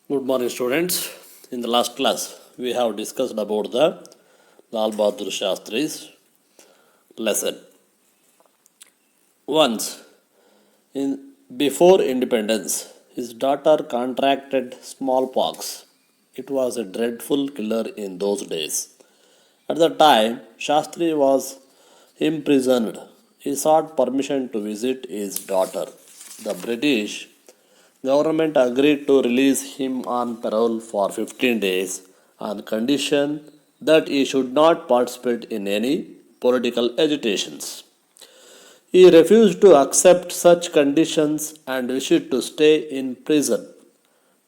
Good morning, students. In the last class, we have discussed about the Lal Bahadur Shastri's lesson. Once, before independence, his daughter contracted smallpox. It was a dreadful killer in those days. At the time, Shastri was imprisoned. He sought permission to visit his daughter. The British government agreed to release him on parole for 15 days on condition that he should not participate in any political agitations. He refused to accept such conditions and wished to stay in prison.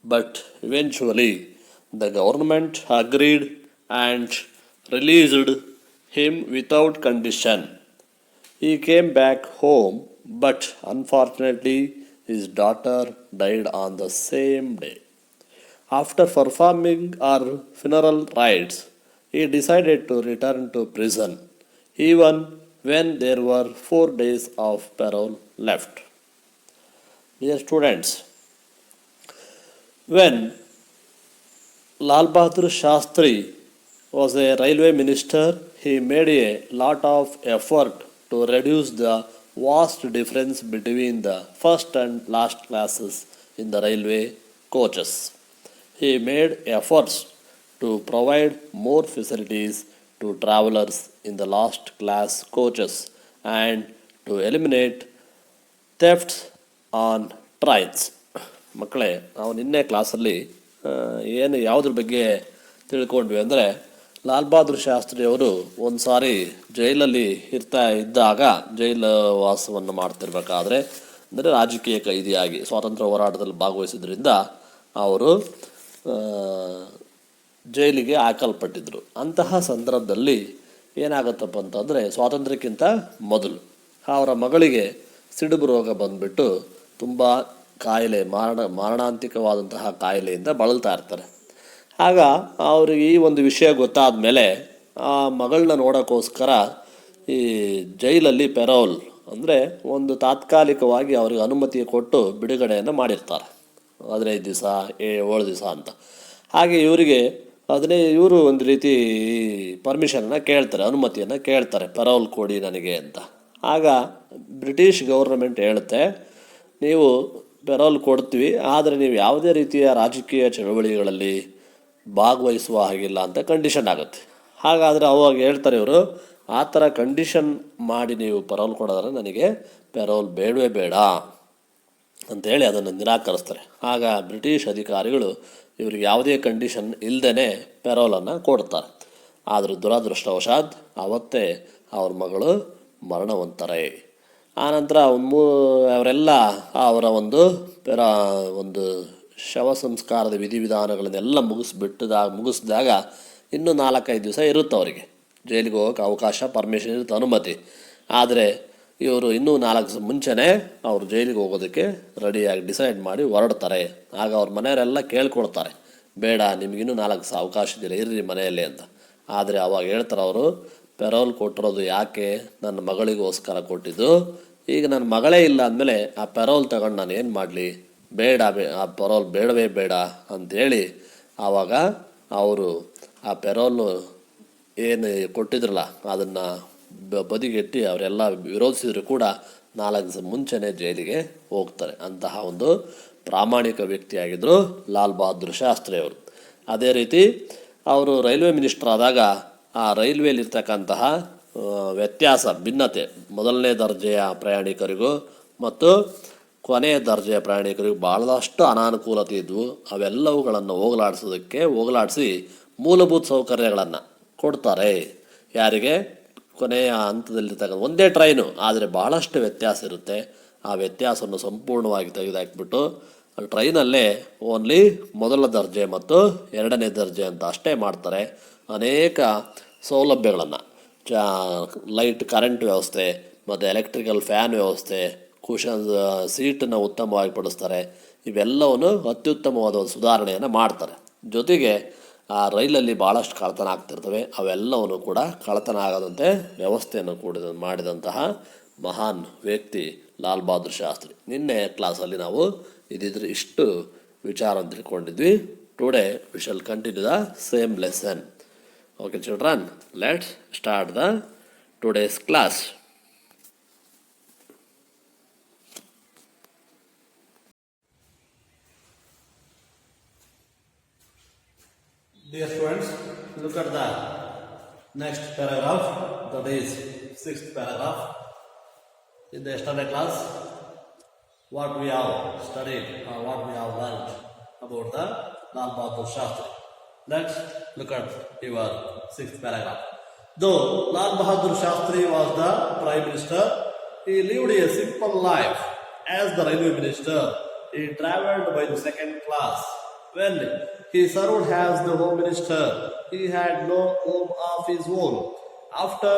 But eventually, the government agreed and released him without condition. He came back home, but unfortunately, his daughter died on the same day. After performing her funeral rites, he decided to return to prison, even when there were 4 days of parole left. Dear students, when Lal Bahadur Shastri was a railway minister, he made a lot of effort to reduce the vast difference between the first and last classes in the railway coaches. He made efforts to provide more facilities to travelers in the last class coaches and to eliminate thefts on trains. ಮಕ್ಕಳೇ, ನಾವು ನಿನ್ನೆ ಕ್ಲಾಸಲ್ಲಿ ಯಾವುದ್ರ ಬಗ್ಗೆ ತಿಳ್ಕೊಂಡ್ವಿ ಅಂದರೆ, ಲಾಲ್ ಬಹದ್ದೂರ್ ಶಾಸ್ತ್ರಿಯವರು ಒಂದು ಸಾರಿ ಜೈಲಲ್ಲಿ ಇದ್ದಾಗ ಜೈಲು ವಾಸವನ್ನು ಮಾಡ್ತಿರ್ಬೇಕಾದ್ರೆ, ಅಂದರೆ ರಾಜಕೀಯ ಕೈದಿಯಾಗಿ ಸ್ವಾತಂತ್ರ್ಯ ಹೋರಾಟದಲ್ಲಿ ಭಾಗವಹಿಸಿದ್ರಿಂದ ಅವರು ಜೈಲಿಗೆ ಹಾಕಲ್ಪಟ್ಟಿದ್ದರು. ಅಂತಹ ಸಂದರ್ಭದಲ್ಲಿ ಏನಾಗುತ್ತಪ್ಪ ಅಂತಂದರೆ, ಸ್ವಾತಂತ್ರ್ಯಕ್ಕಿಂತ ಮೊದಲು ಅವರ ಮಗಳಿಗೆ ಸಿಡುಬು ರೋಗ ಬಂದುಬಿಟ್ಟು ತುಂಬ ಕಾಯಿಲೆ ಮಾರಣಾಂತಿಕವಾದಂತಹ ಕಾಯಿಲೆಯಿಂದ ಬಳಲ್ತಾ ಇರ್ತಾರೆ. ಆಗ ಅವ್ರಿಗೆ ಈ ಒಂದು ವಿಷಯ ಗೊತ್ತಾದ ಮೇಲೆ ಆ ಮಗಳನ್ನ ನೋಡೋಕ್ಕೋಸ್ಕರ ಈ ಜೈಲಲ್ಲಿ ಪೆರೋಲ್ ಅಂದರೆ ಒಂದು ತಾತ್ಕಾಲಿಕವಾಗಿ ಅವ್ರಿಗೆ ಅನುಮತಿ ಕೊಟ್ಟು ಬಿಡುಗಡೆಯನ್ನು ಮಾಡಿರ್ತಾರೆ, 15 ದಿವಸ 7 ದಿವಸ ಅಂತ. ಹಾಗೆ ಇವರಿಗೆ ಇವರು ಒಂದು ರೀತಿ ಪರ್ಮಿಷನ್ನ ಕೇಳ್ತಾರೆ, ಅನುಮತಿಯನ್ನು ಕೇಳ್ತಾರೆ, ಪೆರೋಲ್ ಕೊಡಿ ನನಗೆ ಅಂತ. ಆಗ ಬ್ರಿಟಿಷ್ ಗೌರ್ನಮೆಂಟ್ ಹೇಳುತ್ತೆ, ನೀವು ಪೆರೋಲ್ ಕೊಡ್ತೀವಿ, ಆದರೆ ನೀವು ಯಾವುದೇ ರೀತಿಯ ರಾಜಕೀಯ ಚಳವಳಿಗಳಲ್ಲಿ ಭಾಗವಹಿಸುವ ಹಾಗಿಲ್ಲ ಅಂತ ಕಂಡೀಷನ್ ಆಗುತ್ತೆ. ಹಾಗಾದರೆ ಅವಾಗ ಹೇಳ್ತಾರೆ ಇವರು, ಆ ಥರ ಕಂಡೀಷನ್ ಮಾಡಿ ನೀವು ಪೆರೋಲ್ ಕೊಡೋದ್ರೆ ನನಗೆ ಪೆರೋಲ್ ಬೇಡವೇ ಬೇಡ ಅಂಥೇಳಿ ಅದನ್ನು ನಿರಾಕರಿಸ್ತಾರೆ. ಆಗ ಬ್ರಿಟಿಷ್ ಅಧಿಕಾರಿಗಳು ಇವ್ರಿಗೆ ಯಾವುದೇ ಕಂಡೀಷನ್ ಇಲ್ಲದೇ ಪೆರೋಲನ್ನು ಕೊಡ್ತಾರೆ. ಆದರೆ ದುರದೃಷ್ಟವಶಾತ್ ಅವತ್ತೇ ಅವ್ರ ಮಗಳು ಮರಣವಂತರೇ. ಆನಂತರ ಅವರೆಲ್ಲ ಅವರ ಒಂದು ಶವ ಸಂಸ್ಕಾರದ ವಿಧಿವಿಧಾನಗಳನ್ನೆಲ್ಲ ಮುಗಿಸಿದಾಗ ಇನ್ನೂ 4-5 ದಿವಸ ಇರುತ್ತೆ ಅವರಿಗೆ ಜೈಲಿಗೆ ಹೋಗೋಕ್ಕೆ ಅವಕಾಶ, ಪರ್ಮಿಷನ್ ಇರುತ್ತೆ, ಅನುಮತಿ. ಆದರೆ ಇವರು ಇನ್ನೂ 4 ದಿವಸ ಮುಂಚೆನೇ ಅವರು ಜೈಲಿಗೆ ಹೋಗೋದಕ್ಕೆ ರೆಡಿಯಾಗಿ ಡಿಸೈಡ್ ಮಾಡಿ ಹೊರಡ್ತಾರೆ. ಆಗ ಅವ್ರ ಮನೆಯವರೆಲ್ಲ ಕೇಳ್ಕೊಳ್ತಾರೆ, ಬೇಡ ನಿಮಗಿನ್ನೂ 4 ದಿವಸ ಅವಕಾಶ ಇದೆಯಲ್ಲ, ಇರ್ರಿ ಮನೆಯಲ್ಲಿ ಅಂತ. ಆದರೆ ಅವಾಗ ಹೇಳ್ತಾರೆ ಅವರು, ಪೆರೋಲ್ ಕೊಟ್ಟಿರೋದು ಯಾಕೆ, ನನ್ನ ಮಗಳಿಗೋಸ್ಕರ ಕೊಟ್ಟಿದ್ದು. ಈಗ ನನ್ನ ಮಗಳೇ ಇಲ್ಲ ಅಂದಮೇಲೆ ಆ ಪೆರೋಲ್ ತಗೊಂಡು ನಾನು ಏನು ಮಾಡಲಿ, ಬೇಡ ಆ ಪೆರೋಲ್ ಬೇಡವೇ ಬೇಡ ಅಂಥೇಳಿ ಆವಾಗ ಅವರು ಆ ಪೆರೋಲ್ನು ಏನು ಕೊಟ್ಟಿದ್ರಲ್ಲ ಅದನ್ನು ಬದಿಗೆಟ್ಟಿ ಅವರೆಲ್ಲ ವಿರೋಧಿಸಿದ್ರು ಕೂಡ 4 ದಿವಸ ಮುಂಚೆನೇ ಜೈಲಿಗೆ ಹೋಗ್ತಾರೆ. ಅಂತಹ ಒಂದು ಪ್ರಾಮಾಣಿಕ ವ್ಯಕ್ತಿಯಾಗಿದ್ದರು ಲಾಲ್ ಬಹದ್ದೂರ್ ಶಾಸ್ತ್ರಿ ಅವರು. ಅದೇ ರೀತಿ ಅವರು ರೈಲ್ವೆ ಮಿನಿಸ್ಟರ್ ಆದಾಗ ಆ ರೈಲ್ವೇಲಿರ್ತಕ್ಕಂತಹ ವ್ಯತ್ಯಾಸ, ಭಿನ್ನತೆ, ಮೊದಲನೇ ದರ್ಜೆಯ ಪ್ರಯಾಣಿಕರಿಗೂ ಮತ್ತು ಕೊನೆಯ ದರ್ಜೆಯ ಪ್ರಯಾಣಿಕರಿಗೂ ಭಾಳಷ್ಟು ಅನಾನುಕೂಲತೆ ಇದ್ವು. ಅವೆಲ್ಲವುಗಳನ್ನು ಹೋಗಲಾಡಿಸಿ ಮೂಲಭೂತ ಸೌಕರ್ಯಗಳನ್ನು ಕೊಡ್ತಾರೆ. ಯಾರಿಗೆ? ಕೊನೆಯ ಹಂತದಲ್ಲಿರ್ತಕ್ಕಂಥ ಒಂದೇ ಟ್ರೈನು, ಆದರೆ ಭಾಳಷ್ಟು ವ್ಯತ್ಯಾಸ ಇರುತ್ತೆ. ಆ ವ್ಯತ್ಯಾಸವನ್ನು ಸಂಪೂರ್ಣವಾಗಿ ತೆಗೆದುಹಾಕಿಬಿಟ್ಟು ಟ್ರೈನಲ್ಲೇ ಓನ್ಲಿ ಮೊದಲ ದರ್ಜೆ ಮತ್ತು 2ನೇ ದರ್ಜೆ ಅಂತ ಅಷ್ಟೇ ಮಾಡ್ತಾರೆ. ಅನೇಕ ಸೌಲಭ್ಯಗಳನ್ನು, ಲೈಟ್ ಕರೆಂಟ್ ವ್ಯವಸ್ಥೆ ಮತ್ತು ಎಲೆಕ್ಟ್ರಿಕಲ್ ಫ್ಯಾನ್ ವ್ಯವಸ್ಥೆ, ಕುಷನ್ ಸೀಟನ್ನು ಉತ್ತಮವಾಗಿ ಪಡಿಸ್ತಾರೆ. ಇವೆಲ್ಲವನ್ನು ಅತ್ಯುತ್ತಮವಾದ ಒಂದು ಸುಧಾರಣೆಯನ್ನು ಮಾಡ್ತಾರೆ. ಜೊತೆಗೆ ಆ ರೈಲಲ್ಲಿ ಭಾಳಷ್ಟು ಕಳ್ಳತನ ಆಗ್ತಿರ್ತವೆ, ಅವೆಲ್ಲವನ್ನು ಕೂಡ ಕಳ್ಳತನ ಆಗದಂತೆ ವ್ಯವಸ್ಥೆಯನ್ನು ಮಾಡಿದಂತಹ ಮಹಾನ್ ವ್ಯಕ್ತಿ ಲಾಲ್ ಬಹದ್ದೂರ್ ಶಾಸ್ತ್ರಿ. ನಿನ್ನೆ ಕ್ಲಾಸಲ್ಲಿ ನಾವು ಇಷ್ಟು ವಿಚಾರ ತಿಳ್ಕೊಂಡಿದ್ವಿ. Today we shall continue the same lesson. Okay children, let's start the today's class. Dear students, look at the next paragraph, that is sixth paragraph. In the yesterday class, what we have studied or what we have learned about the Lal Bahadur Shastri. Let's look at your sixth paragraph. Though Lal Bahadur Shastri was the Prime Minister, he lived a simple life. As the Railway Minister, he travelled by the second class. When he served as the Home Minister, he had no home of his own. After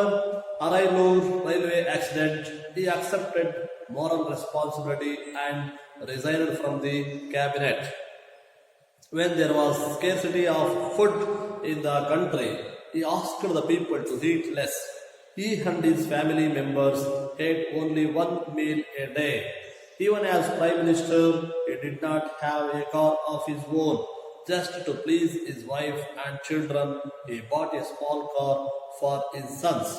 Arailur railway accident, he accepted moral responsibility and resigned from the cabinet. When there was scarcity of food in the country, he asked the people to eat less. He and his family members ate only one meal a day. Even as Prime Minister, he did not have a car of his own. Just to please his wife and children, he bought a small car for his sons,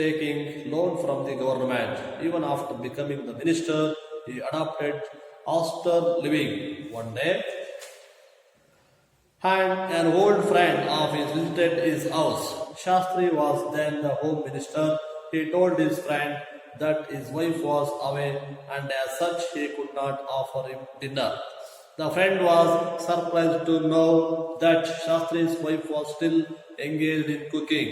taking loan from the government. Even after becoming the minister, he adopted austere living. One day, and an old friend of his visited his house. Shastri was then the home minister. He told his friend that his wife was away and as such he could not offer him dinner. The friend was surprised to know that Shastri's wife was still engaged in cooking.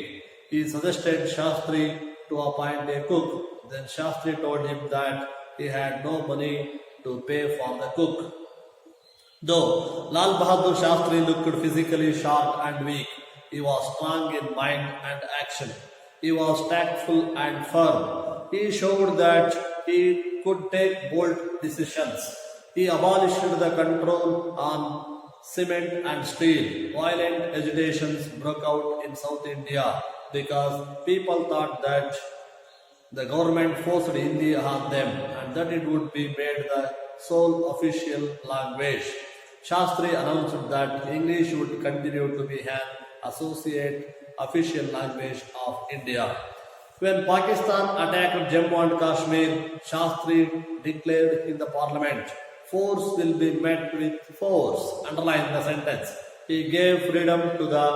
He suggested Shastri to appoint a cook. Then Shastri told him that he had no money to pay for the cook. Though Lal Bahadur Shastri looked physically short and weak, he was strong in mind and action. He was tactful and firm. He showed that he could take bold decisions. He abolished the control on cement and steel. Violent agitations broke out in South India because people thought that the government forced Hindi on them and that it would be made the sole official language. Shastri announced that English would continue to be an associate official language of India. When Pakistan attacked Jammu and Kashmir, Shastri declared in the parliament, "Force will be met with force." Underline the sentence. He gave freedom to the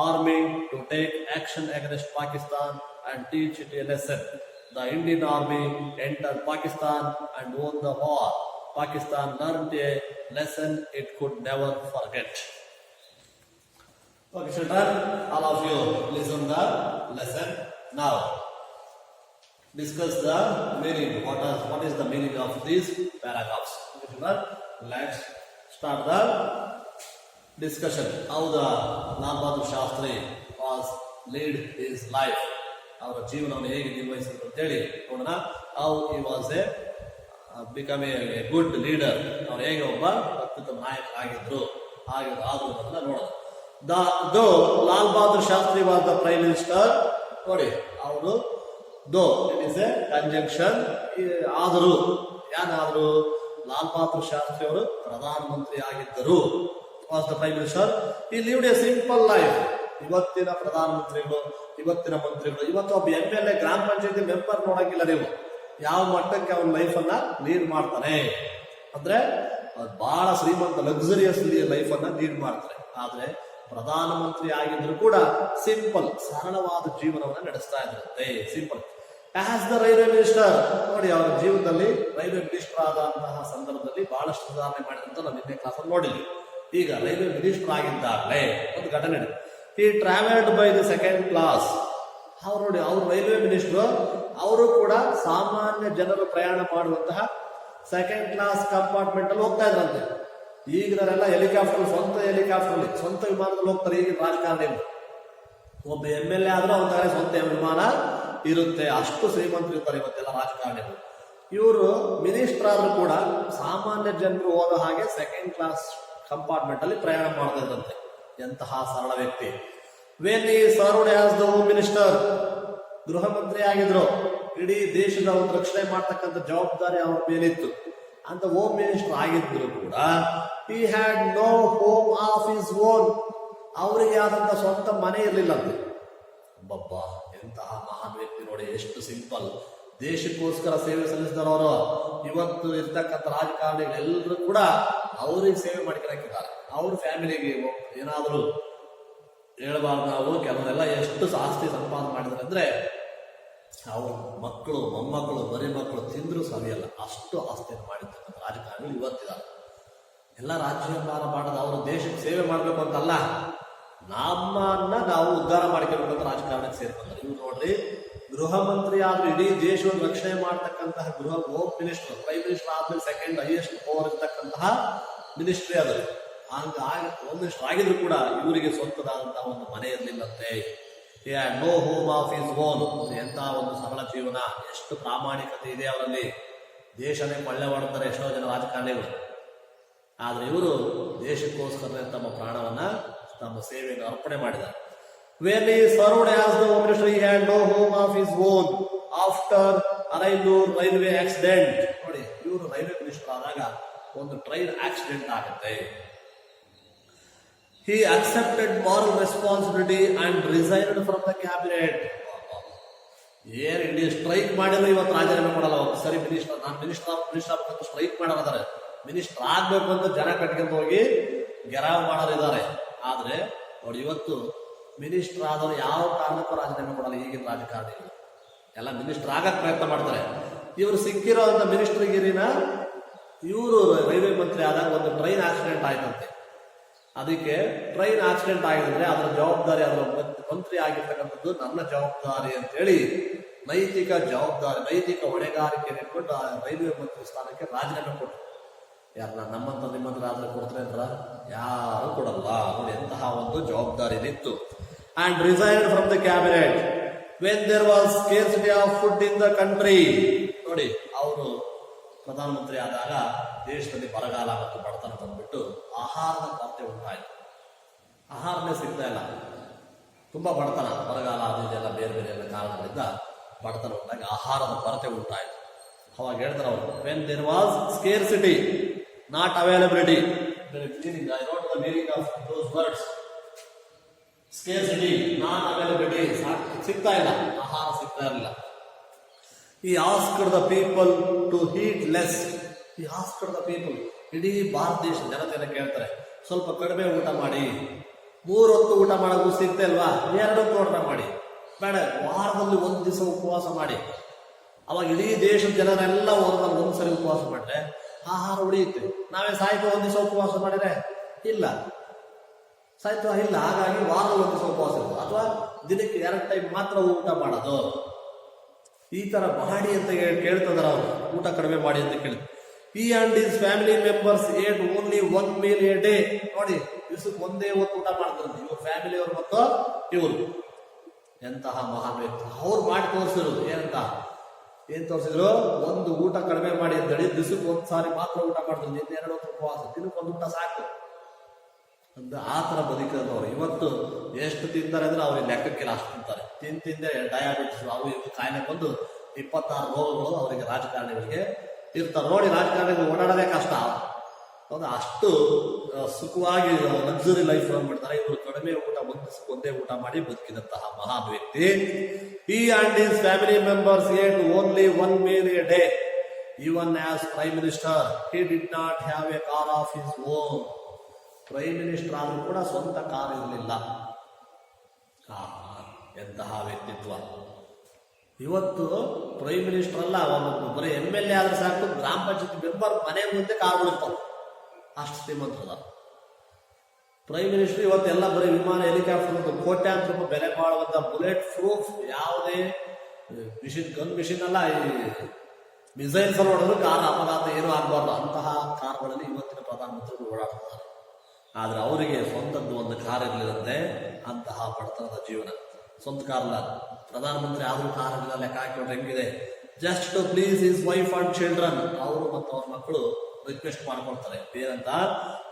army to take action against Pakistan and teach it a lesson. The Indian army entered Pakistan and won the war. Pakistan learned a lesson it could never forget. Okay, children, all of you listen the lesson. Now, discuss the meaning. What is the meaning of these paragraphs? Okay, children, let's start the discussion. How the Lal Bahadur Shastri was lead his life. ಅವರ ಜೀವನವನ್ನು ಹೇಗೆ ನಿರ್ವಹಿಸಿದ್ರು ಅಂತೇಳಿ ನೋಡೋಣ. How he was a become a good leader. ಅವ್ರು ಹೇಗೆ ಒಬ್ಬ ಅತ್ಯುತ್ತಮ ನಾಯಕರಾಗಿದ್ರು ಆದ್ರೂ ನೋಡೋಣ. Though Lal Bahadur Shastri was the Prime Minister, ನೋಡಿ ಅವರು though it is a conjunction, ಆದರೂ ಏನಾದ್ರು ಲಾಲ್ ಬಹದ್ದೂರ್ ಶಾಸ್ತ್ರಿ ಅವರು ಪ್ರಧಾನ ಮಂತ್ರಿ ಆಗಿದ್ದರು. was the Prime Minister. He lived a simple life. ಇವತ್ತಿನ ಪ್ರಧಾನ ಮಂತ್ರಿಗಳು, ಇವತ್ತಿನ ಮಂತ್ರಿಗಳು, ಇವತ್ತು ಒಬ್ಬ MLA ಗ್ರಾಮ ಪಂಚಾಯತಿ ಮೆಂಬರ್ ನೋಡಂಗಿಲ್ಲ ನೀವು, ಯಾವ ಮಟ್ಟಕ್ಕೆ ಅವನ ಲೈಫ್ ಅನ್ನ ಲೀಡ್ ಮಾಡ್ತಾನೆ ಅಂದ್ರೆ ಬಹಳ ಶ್ರೀಮಂತ ಲಕ್ಸುರಿಯಸ್ ಲೈಫ್ ಅನ್ನ ಲೀಡ್ ಮಾಡ್ತಾರೆ. ಆದ್ರೆ ಪ್ರಧಾನ ಮಂತ್ರಿ ಆಗಿದ್ರು ಕೂಡ ಸಿಂಪಲ್ ಸರಳವಾದ ಜೀವನವನ್ನ ನಡೆಸ್ತಾ ಇದ್ರಂತೆ. Simple. As the railway minister, ನೋಡಿ ಅವರ ಜೀವನದಲ್ಲಿ ರೈಲ್ವೆ ಮಿನಿಸ್ಟರ್ ಆದಂತಹ ಸಂದರ್ಭದಲ್ಲಿ ಬಹಳಷ್ಟು ಸುಧಾರಣೆ ಮಾಡಿದಂತ ನಾವು ನಿನ್ನೆ ಕ್ಲಾಸ್ ಅಲ್ಲಿ ನೋಡಿದ್ವಿ. ಈಗ ರೈಲ್ವೆ ಮಿನಿಸ್ಟರ್ ಆಗಿದ್ದಾಗಲೇ ಒಂದು ಘಟನೆ, ಈ travelled by the second class. ಅವ್ರು ನೋಡಿ, ಅವ್ರು ರೈಲ್ವೆ ಮಿನಿಸ್ಟರ್, ಅವರು ಕೂಡ ಸಾಮಾನ್ಯ ಜನರು ಪ್ರಯಾಣ ಮಾಡುವಂತಹ ಸೆಕೆಂಡ್ ಕ್ಲಾಸ್ ಕಂಪಾರ್ಟ್ಮೆಂಟ್ ಅಲ್ಲಿ ಹೋಗ್ತಾ ಇದ್ರಂತೆ. ಈಗಿನವರೆಲ್ಲ ಹೆಲಿಕಾಪ್ಟರ್, ಸ್ವಂತ ವಿಮಾನದಲ್ಲಿ ಹೋಗ್ತಾರೆ. ಈಗಿನ ರಾಜಕಾರಣಿಗಳು ಒಬ್ಬ MLA ಆದ್ರೂ ಅವನ ಸ್ವಂತ ವಿಮಾನ ಇರುತ್ತೆ, ಅಷ್ಟು ಶ್ರೀಮಂತರು ಇರ್ತಾರೆ ಇವತ್ತೆಲ್ಲ ರಾಜಕಾರಣಿಗಳು. ಇವರು ಮಿನಿಸ್ಟರ್ ಆದ್ರೂ ಕೂಡ ಸಾಮಾನ್ಯ ಜನರು ಹೋದ ಹಾಗೆ ಸೆಕೆಂಡ್ ಕ್ಲಾಸ್ ಕಂಪಾರ್ಟ್ಮೆಂಟ್ ಅಲ್ಲಿ ಪ್ರಯಾಣ ಮಾಡ್ತಾ ಇದ್ರಂತೆ. ಎಂತಹ ಸರಳ ವ್ಯಕ್ತಿ. When he served as the home minister, ಗೃಹ ಮಂತ್ರಿ ಆಗಿದ್ರು. ಇಡೀ ದೇಶದ ಒಂದು ರಕ್ಷಣೆ ಮಾಡ್ತಕ್ಕಂಥ ಜವಾಬ್ದಾರಿ ಅವ್ರ ಮೇಲಿತ್ತು. ಅಂತ ಹೋಮ್ ಮಿನಿಸ್ಟರ್ ಆಗಿದ್ರು ಕೂಡ he had no home of his own. ಅವರಿಗೆ ಆದಂತ ಸ್ವಂತ ಮನೆ ಇರಲಿಲ್ಲಂತೆ. ಬಬ್ಬ ಎಂತಹ ಮಹಾನ್ ವ್ಯಕ್ತಿ ನೋಡಿ, ಎಷ್ಟು ಸಿಂಪಲ್. ದೇಶಕ್ಕೋಸ್ಕರ ಸೇವೆ ಸಲ್ಲಿಸಿದವರು ಇವತ್ತು ಇರ್ತಕ್ಕಂಥ ರಾಜಕಾರಣಿಗಳೆಲ್ಲರೂ ಕೂಡ ಅವ್ರಿಗೆ ಸೇವೆ ಮಾಡಿಕೊಂಡಿದ್ದಾರೆ. ಅವ್ರ ಫ್ಯಾಮಿಲಿಗೆ ಏನಾದರೂ ಹೇಳಬಾರ್ದು ನಾವು, ಕೆಲವರೆಲ್ಲ ಎಷ್ಟು ಆಸ್ತಿ ಸಂಪಾದನೆ ಮಾಡಿದ್ರೆ ಅಂದ್ರೆ ಅವ್ರ ಮಕ್ಕಳು, ಮೊಮ್ಮಕ್ಕಳು, ಮರಿ ಮಕ್ಕಳು ತಿಂದ್ರು ಸರಿಯಲ್ಲ, ಅಷ್ಟು ಆಸ್ತಿಯನ್ನು ಮಾಡಿರ್ತಕ್ಕಂಥ ರಾಜಕಾರಣಿಗಳು ಇವತ್ತಿದ್ದಾರೆ. ಎಲ್ಲ ರಾಜ್ಯಭಾರ ಮಾಡೋದು ಅವರು ದೇಶಕ್ಕೆ ಸೇವೆ ಮಾಡಬೇಕು ಅಂತಲ್ಲ, ನಮ್ಮನ್ನ ನಾವು ಉದ್ಧಾರ ಮಾಡ್ಕೋಬೇಕು ಅಂತ ರಾಜಕಾರಣಕ್ಕೆ ಸೇರ್ಕೊಂಡ್ರೆ. ಇವ್ರು ನೋಡ್ರಿ, ಗೃಹ ಮಂತ್ರಿ ಆದ್ರೂ ಇಡೀ ದೇಶವನ್ನು ರಕ್ಷಣೆ ಮಾಡ್ತಕ್ಕಂತಹ ಹೋಮ್ ಮಿನಿಸ್ಟರ್, ಪ್ರೈಮ್ ಮಿನಿಸ್ಟರ್ ಆದ್ಮೇಲೆ ಸೆಕೆಂಡ್ ಹೈಯೆಸ್ಟ್ ಪವರ್ ಇರ್ತಕ್ಕಂತಹ ಮಿನಿಸ್ಟ್ರಿ ಅದು. ಹೋಮ್ ಮಿನಿಸ್ಟರ್ ಆಗಿದ್ರು ಕೂಡ ಇವರಿಗೆ ಸ್ವಂತದಾದಂತಹ ಒಂದು ಮನೆ ಇರಲಿಲ್ಲಂತೆ. No home of his own. ಎಂತಹ ಒಂದು ಸರಳ ಜೀವನ, ಎಷ್ಟು ಪ್ರಾಮಾಣಿಕತೆ ಇದೆ ಅವರಲ್ಲಿ. ದೇಶನೇ ಕೊಳ್ಳೆ ಮಾಡ್ತಾರೆ ಎಷ್ಟೋ ಜನ ರಾಜಕಾರಣಿಗಳು. ಆದ್ರೆ ಇವರು ದೇಶಕ್ಕೋಸ್ಕರ ತಮ್ಮ ಪ್ರಾಣವನ್ನ, ತಮ್ಮ ಸೇವೆಯನ್ನು ಅರ್ಪಣೆ ಮಾಡಿದ್ದಾರೆ. When he served as the Home Minister, he had no home of his own after Arailur railway accident. ನೋಡಿ, ಇವರು ರೈಲ್ವೆ ಮಿನಿಸ್ಟರ್ ಆದಾಗ ಒಂದು ಟ್ರೈನ್ ಆಕ್ಸಿಡೆಂಟ್ ಆಗುತ್ತೆ. He accepted moral responsibility and resigned from the cabinet. ಏನ್ ಇಡೀ strike ಮಾಡಿದ್ರೆ ಇವತ್ತು ರಾಜೀನಾಮೆ ಕೊಡಲ್ಲ. ಸರಿ ಮಿನಿಸ್ಟರ್, ನಾನು ಮಿನಿಸ್ಟರ್ ಆಗ್ಬೇಕಂತ ಸ್ಟ್ರೈಕ್ ಮಾಡೋದಾರೆ, ಮಿನಿಸ್ಟರ್ ಆಗ್ಬೇಕು ಅಂತ ಜನ ಕಟ್ಕೊಂಡು ಹೋಗಿ ಗೆರಾವ್ ಮಾಡೋರಿದ್ದಾರೆ. ಆದ್ರೆ ನೋಡಿ, ಇವತ್ತು ಮಿನಿಸ್ಟರ್ ಆದವರು ಯಾವ ಕಾರಣಕ್ಕೂ ರಾಜೀನಾಮೆ ಕೊಡಲ್ಲ. ಈಗಿನ ರಾಜಕಾರಣಿಗಳು ಎಲ್ಲ ಮಿನಿಸ್ಟರ್ ಆಗಕ್ ಪ್ರಯತ್ನ ಮಾಡ್ತಾರೆ. ಇವರು ಸಿಕ್ಕಿರೋ ಅಂತ ಮಿನಿಸ್ಟರ್ಗಿರಿನ ಇವರು ರೈಲ್ವೆ ಮಂತ್ರಿ ಆದಾಗ ಒಂದು ಟ್ರೈನ್ ಆಕ್ಸಿಡೆಂಟ್ ಆಯ್ತಂತೆ. ಅದಕ್ಕೆ ಟ್ರೈನ್ ಆಕ್ಸಿಡೆಂಟ್ ಆಗಿದ್ರೆ ಅದರ ಜವಾಬ್ದಾರಿ, ಅದರ ಮಂತ್ರಿ ಆಗಿರ್ತಕ್ಕಂಥದ್ದು ನನ್ನ ಜವಾಬ್ದಾರಿ ಅಂತೇಳಿ ನೈತಿಕ ಜವಾಬ್ದಾರಿ, ನೈತಿಕ ಹೊಣೆಗಾರಿಕೆ ಇಟ್ಕೊಂಡು ಆ ರೈಲ್ವೆ ಮಂತ್ರಿ ಸ್ಥಾನಕ್ಕೆ ರಾಜೀನಾಮೆ ಕೊಟ್ಟರು. ಯಾರನ್ನ ನಮ್ಮಂತ ನಿಮ್ಮಂತ ಆದ್ರೆ ಕೊಡ್ತಾರೆ ಅಂದ್ರ ಯಾರು ಕೊಡಲ್ಲ. ನೋಡಿ, ಎಂತಹ ಒಂದು ಜವಾಬ್ದಾರಿ ಇತ್ತು. And resigned from the cabinet when there was scarcity of food in the country. ನೋಡಿ, ಅವರು ಪ್ರಧಾನಮಂತ್ರಿ ಆದಾಗ ದೇಶದಲ್ಲಿ ಬರಗಾಲ ಮತ್ತು ಬಡತನ ಬಂದ್ಬಿಟ್ಟು ಆಹಾರದ ಕೊರತೆ ಉಂಟಾಯಿತು. ಆಹಾರನೇ ಸಿಗ್ತಾ ಇಲ್ಲ, ತುಂಬಾ ಬಡತನ, ಬರಗಾಲ ಅದು ಇದೆಲ್ಲ ಬೇರೆ ಬೇರೆ ಎಲ್ಲ ಕಾರಣಗಳಿಂದ ಬಡತನ ಉಂಟಾಗಿ ಆಹಾರದ ಕೊರತೆ ಉಂಟಾಯಿತು. ಅವಾಗ ಹೇಳ್ತಾರೆ ಅವರು, when there was scarcity not availability. I note the meaning of those words. Scarcity, not availability, ಸಿಗ್ತಾ ಇಲ್ಲ, ಆಹಾರ ಸಿಗ್ತಾ ಇರಲಿಲ್ಲ. He asked the people to eat less. He asked the people. ಇಡೀ ಭಾರತ ದೇಶ ಜನತೆಯನ್ನು ಕೇಳ್ತಾರೆ, ಸ್ವಲ್ಪ ಕಡಿಮೆ ಊಟ ಮಾಡಿ. 3 ಹೊತ್ತು ಊಟ ಮಾಡೋದು ಸಿಗ್ತಾ ಇಲ್ವಾ, 2 ಹೊತ್ತು ಊಟ ಮಾಡಿ, ಬೇಡ ವಾರದಲ್ಲಿ 1 ದಿವಸ ಉಪವಾಸ ಮಾಡಿ. ಅವಾಗ ಇಡೀ ದೇಶದ ಜನರೆಲ್ಲ ವಾರದಲ್ಲಿ 1 ಸರಿ ಉಪವಾಸ ಮಾಡಿದ್ರೆ ಆಹಾರ ಉಳಿಯುತ್ತೆ. ನಾವೇ ಸಾಯ್ತು 1 ದಿವಸ ಉಪವಾಸ ಮಾಡಿದ್ರೆ ಇಲ್ಲ, ಸಾಯ್ತು ಇಲ್ಲ. ಹಾಗಾಗಿ ವಾರದಲ್ಲಿ 1 ದಿವಸ ಉಪವಾಸ ಇರ್ತದೆ, ಅಥವಾ ದಿನಕ್ಕೆ 2 ಟೈಮ್ ಮಾತ್ರ ಊಟ ಮಾಡೋದು. ಈ ತರ ಮಾಡಿ ಅಂತ ಕೇಳ್ತದಾರ ಅವರು, ಊಟ ಕಡಿಮೆ ಮಾಡಿ ಅಂತ ಕೇಳಿದ್ರು. He and his family members ate only 1 meal a day. ನೋಡಿ, ದಿವಸಕ್ಕೆ 1 ಹೊತ್ತು ಊಟ ಮಾಡ್ತಾರೆ ಇವ್ರ ಫ್ಯಾಮಿಲಿ ಅವರು ಮತ್ತು ಇವರು. ಎಂತಹ ಮಹಾನ್ ವ್ಯಕ್ತಿ. ಅವ್ರು ಮಾಡಿ ತೋರಿಸಿರೋದು ಏನಂತ, ಏನ್ ತೋರಿಸಿದ್ರು, 1 ಊಟ ಕಡಿಮೆ ಮಾಡಿ ಅಂತೇಳಿ ದಿವಸಕ್ಕೆ 1 ಸಾರಿ ಮಾತ್ರ ಊಟ ಮಾಡಿದ್ರು. 2 ಹೊತ್ತು ಉಪವಾಸ, ದಿನಕ್ಕೆ 1 ಊಟ ಸಾಕು ಅಂತ ಆ ತರ ಬದುಕಿದವರು. ಇವತ್ತು ಎಷ್ಟು ತಿಂತಾರೆ ಅಂದ್ರೆ ಅವ್ರಿಗೆ ಲೆಕ್ಕಕ್ಕಿಲ್ಲ, ಅಷ್ಟು ತಿಂತಾರೆ. ತಿಂದೆ ಡಯಾಬಿಟಿಸ್ ಅವು ಇವು ಕಾಯಿಲೆ ಬಂದು 26 ರೋಗಗಳು ಅವರಿಗೆ ರಾಜಕಾರಣಿಗಳಿಗೆ ಇರ್ತಾರೆ. ನೋಡಿ, ರಾಜಕಾರಣಿಗಳು ಓಡಾಡೋದೇ ಕಷ್ಟ. ಹೌದಾ, ಅಷ್ಟು ಸುಖವಾಗಿ ಲಕ್ಸುರಿ ಲೈಫ್ ಮಾಡ್ತಾರೆ. ಇವರು ಕಡಿಮೆ ಊಟ, 1 ದಿವಸಕ್ಕೆ 1 ಊಟ ಮಾಡಿ ಬದುಕಿದಂತಹ ಮಹಾನ್ ವ್ಯಕ್ತಿ. He and his family members ate only 1 meal a day. Even as Prime Minister, he did not have a car of his own. Prime minister ಆದ್ರೂ ಕೂಡ ಸ್ವಂತ ಕಾರ್ ಇರಲಿಲ್ಲ. ಎಂತಹ ವ್ಯಕ್ತಿತ್ವ. ಇವತ್ತು ಪ್ರೈಮ್ ಮಿನಿಸ್ಟರ್ ಅಲ್ಲ, ಬರೀ MLA ಆದ್ರೆ ಸಾಕು, ಗ್ರಾಮ ಪಂಚಾಯತ್ ಮೆಂಬರ್ ಮನೆ ಮುಂದೆ ಕಾರ್ಗಳಿರ್ತಾವ, ಅಷ್ಟು ಶ್ರೀಮಂತರದ ಪ್ರೈಮ್ ಮಿನಿಸ್ಟರ್. ಇವತ್ತೆಲ್ಲ ಬರೀ ವಿಮಾನ, ಹೆಲಿಕಾಪ್ಟರ್, ಕೋಟ್ಯಾಂತರ ರೂಪಾಯಿ ಬೆಲೆ ಬಾಳುವಂತ ಬುಲೆಟ್ ಪ್ರೂಫ್ ಯಾವುದೇ ಮಿಷಿನ್, ಗನ್ ಮಿಷಿನ್ ಅಲ್ಲ, ಈ ಮಿಸೈಲ್ಸ್ ಅಲ್ಲಿ ಹೊಡೆದ್ರು ಕಾರ್ ಅಪಘಾತ ಏನೂ ಆಗಬಾರ್ದು ಅಂತಹ ಕಾರ್ಗಳಲ್ಲಿ ಇವತ್ತಿನ ಪ್ರಧಾನಮಂತ್ರಿಗಳು ಓಡಾಡ್ತಾರೆ. ಆದ್ರೆ ಅವರಿಗೆ ಸ್ವಂತದ್ದು ಒಂದು ಕಾರ್ ಇರಲಿರಂತೆ. ಅಂತಹ ಬಡತನದ ಜೀವನ. ಸ್ವಂತ ಕಾರ್ ಇಲ್ಲ, ಪ್ರಧಾನಮಂತ್ರಿ ಆದ್ರೂ ಕಾರ್ ಇಲ್ಲ. ಲೆಕ್ಕ ಹಾಕಿದ್ರೆ ಹೆಂಗಿದೆ, just to please his wife and children. ಅವರು ಮತ್ತು ಅವ್ರ ಮಕ್ಕಳು ರಿಕ್ವೆಸ್ಟ್ ಮಾಡ್ಕೊಳ್ತಾರೆ ಏನಂತ,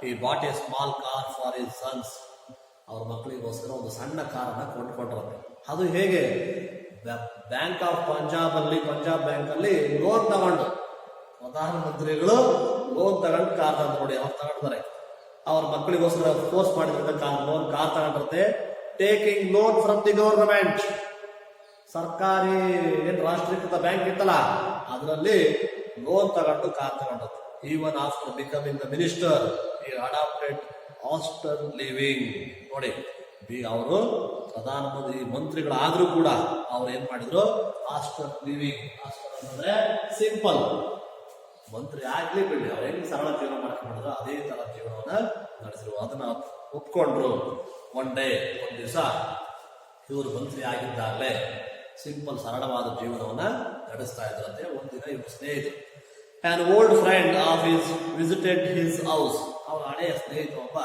he bought a small car for his sons. ಅವ್ರ ಮಕ್ಕಳಿಗೋಸ್ಕರ ಒಂದು ಸಣ್ಣ ಕಾರನ್ನ ಕೊಂಡ್ಕೊಂಡ್ರಂತೆ. ಅದು ಹೇಗೆ, ಬ್ಯಾಂಕ್ ಆಫ್ ಪಂಜಾಬ್ ಬ್ಯಾಂಕ್ ಅಲ್ಲಿ ಲೋನ್ ತಗೊಂಡು ಪ್ರಧಾನಮಂತ್ರಿಗಳು ಲೋನ್ ತಗೊಂಡು ಕಾರ್ ತಗೊಂಡು ನೋಡಿ, ಅವ್ರು ತಗೊಂಡ್ತಾರೆ. ಅವ್ರ ಮಕ್ಕಳಿಗೋಸ್ಕರ ಫೋರ್ಸ್ ಮಾಡಿದ್ರೆ ಕಾರ್ ತಗೊಂಡಿರುತ್ತೆ. Taking loan from the government, ಸರ್ಕಾರಿ ಏನ್ ರಾಷ್ಟ್ರೀಕೃತ ಬ್ಯಾಂಕ್ ಇತ್ತಲ್ಲ ಅದರಲ್ಲಿ ಲೋನ್ ತಗೊಂಡು ಕಾರ್ ತಗೊಂಡದ್ದು. Even after becoming the minister he adopted austere living. ನೋಡಿ, ಅವರು ಪ್ರಧಾನಮಂತ್ರಿ ಮಂತ್ರಿಗಳಾದ್ರೂ ಕೂಡ ಅವ್ರು ಏನ್ ಮಾಡಿದ್ರು, ಆಸ್ಟರ್ ಲಿವಿಂಗ್. ಆಸ್ಟರ್ ಅಂದ್ರೆ ಸಿಂಪಲ್. ಮಂತ್ರಿ ಆಗ್ಲಿ ಬಿಡಿ, ಅವ್ರು ಹೆಂಗ್ ಸರಳ ಜೀವನ ಮಾಡ್ಕೊಂಡಿದ್ರು ಅದೇ ತರ ಜೀವನವನ್ನ ನಡೆಸಿದ್ರು. ಅದನ್ನ ಒಪ್ಕೊಂಡ್ರು. ಒಂದ್ ದಿವಸ ಇವರು ಮಂತ್ರಿ ಆಗಿದ್ದಾಗಲೇ ಸಿಂಪಲ್ ಸರಳವಾದ ಜೀವನವನ್ನ ನಡೆಸ್ತಾ ಇದ್ರಂತೆ. ಒಂದಿನ ಇವ್ರ ಸ್ನೇಹಿತರು, an old friend of his visited his house, ಅವರ ಹಳೆಯ ಸ್ನೇಹಿತ ಒಬ್ಬ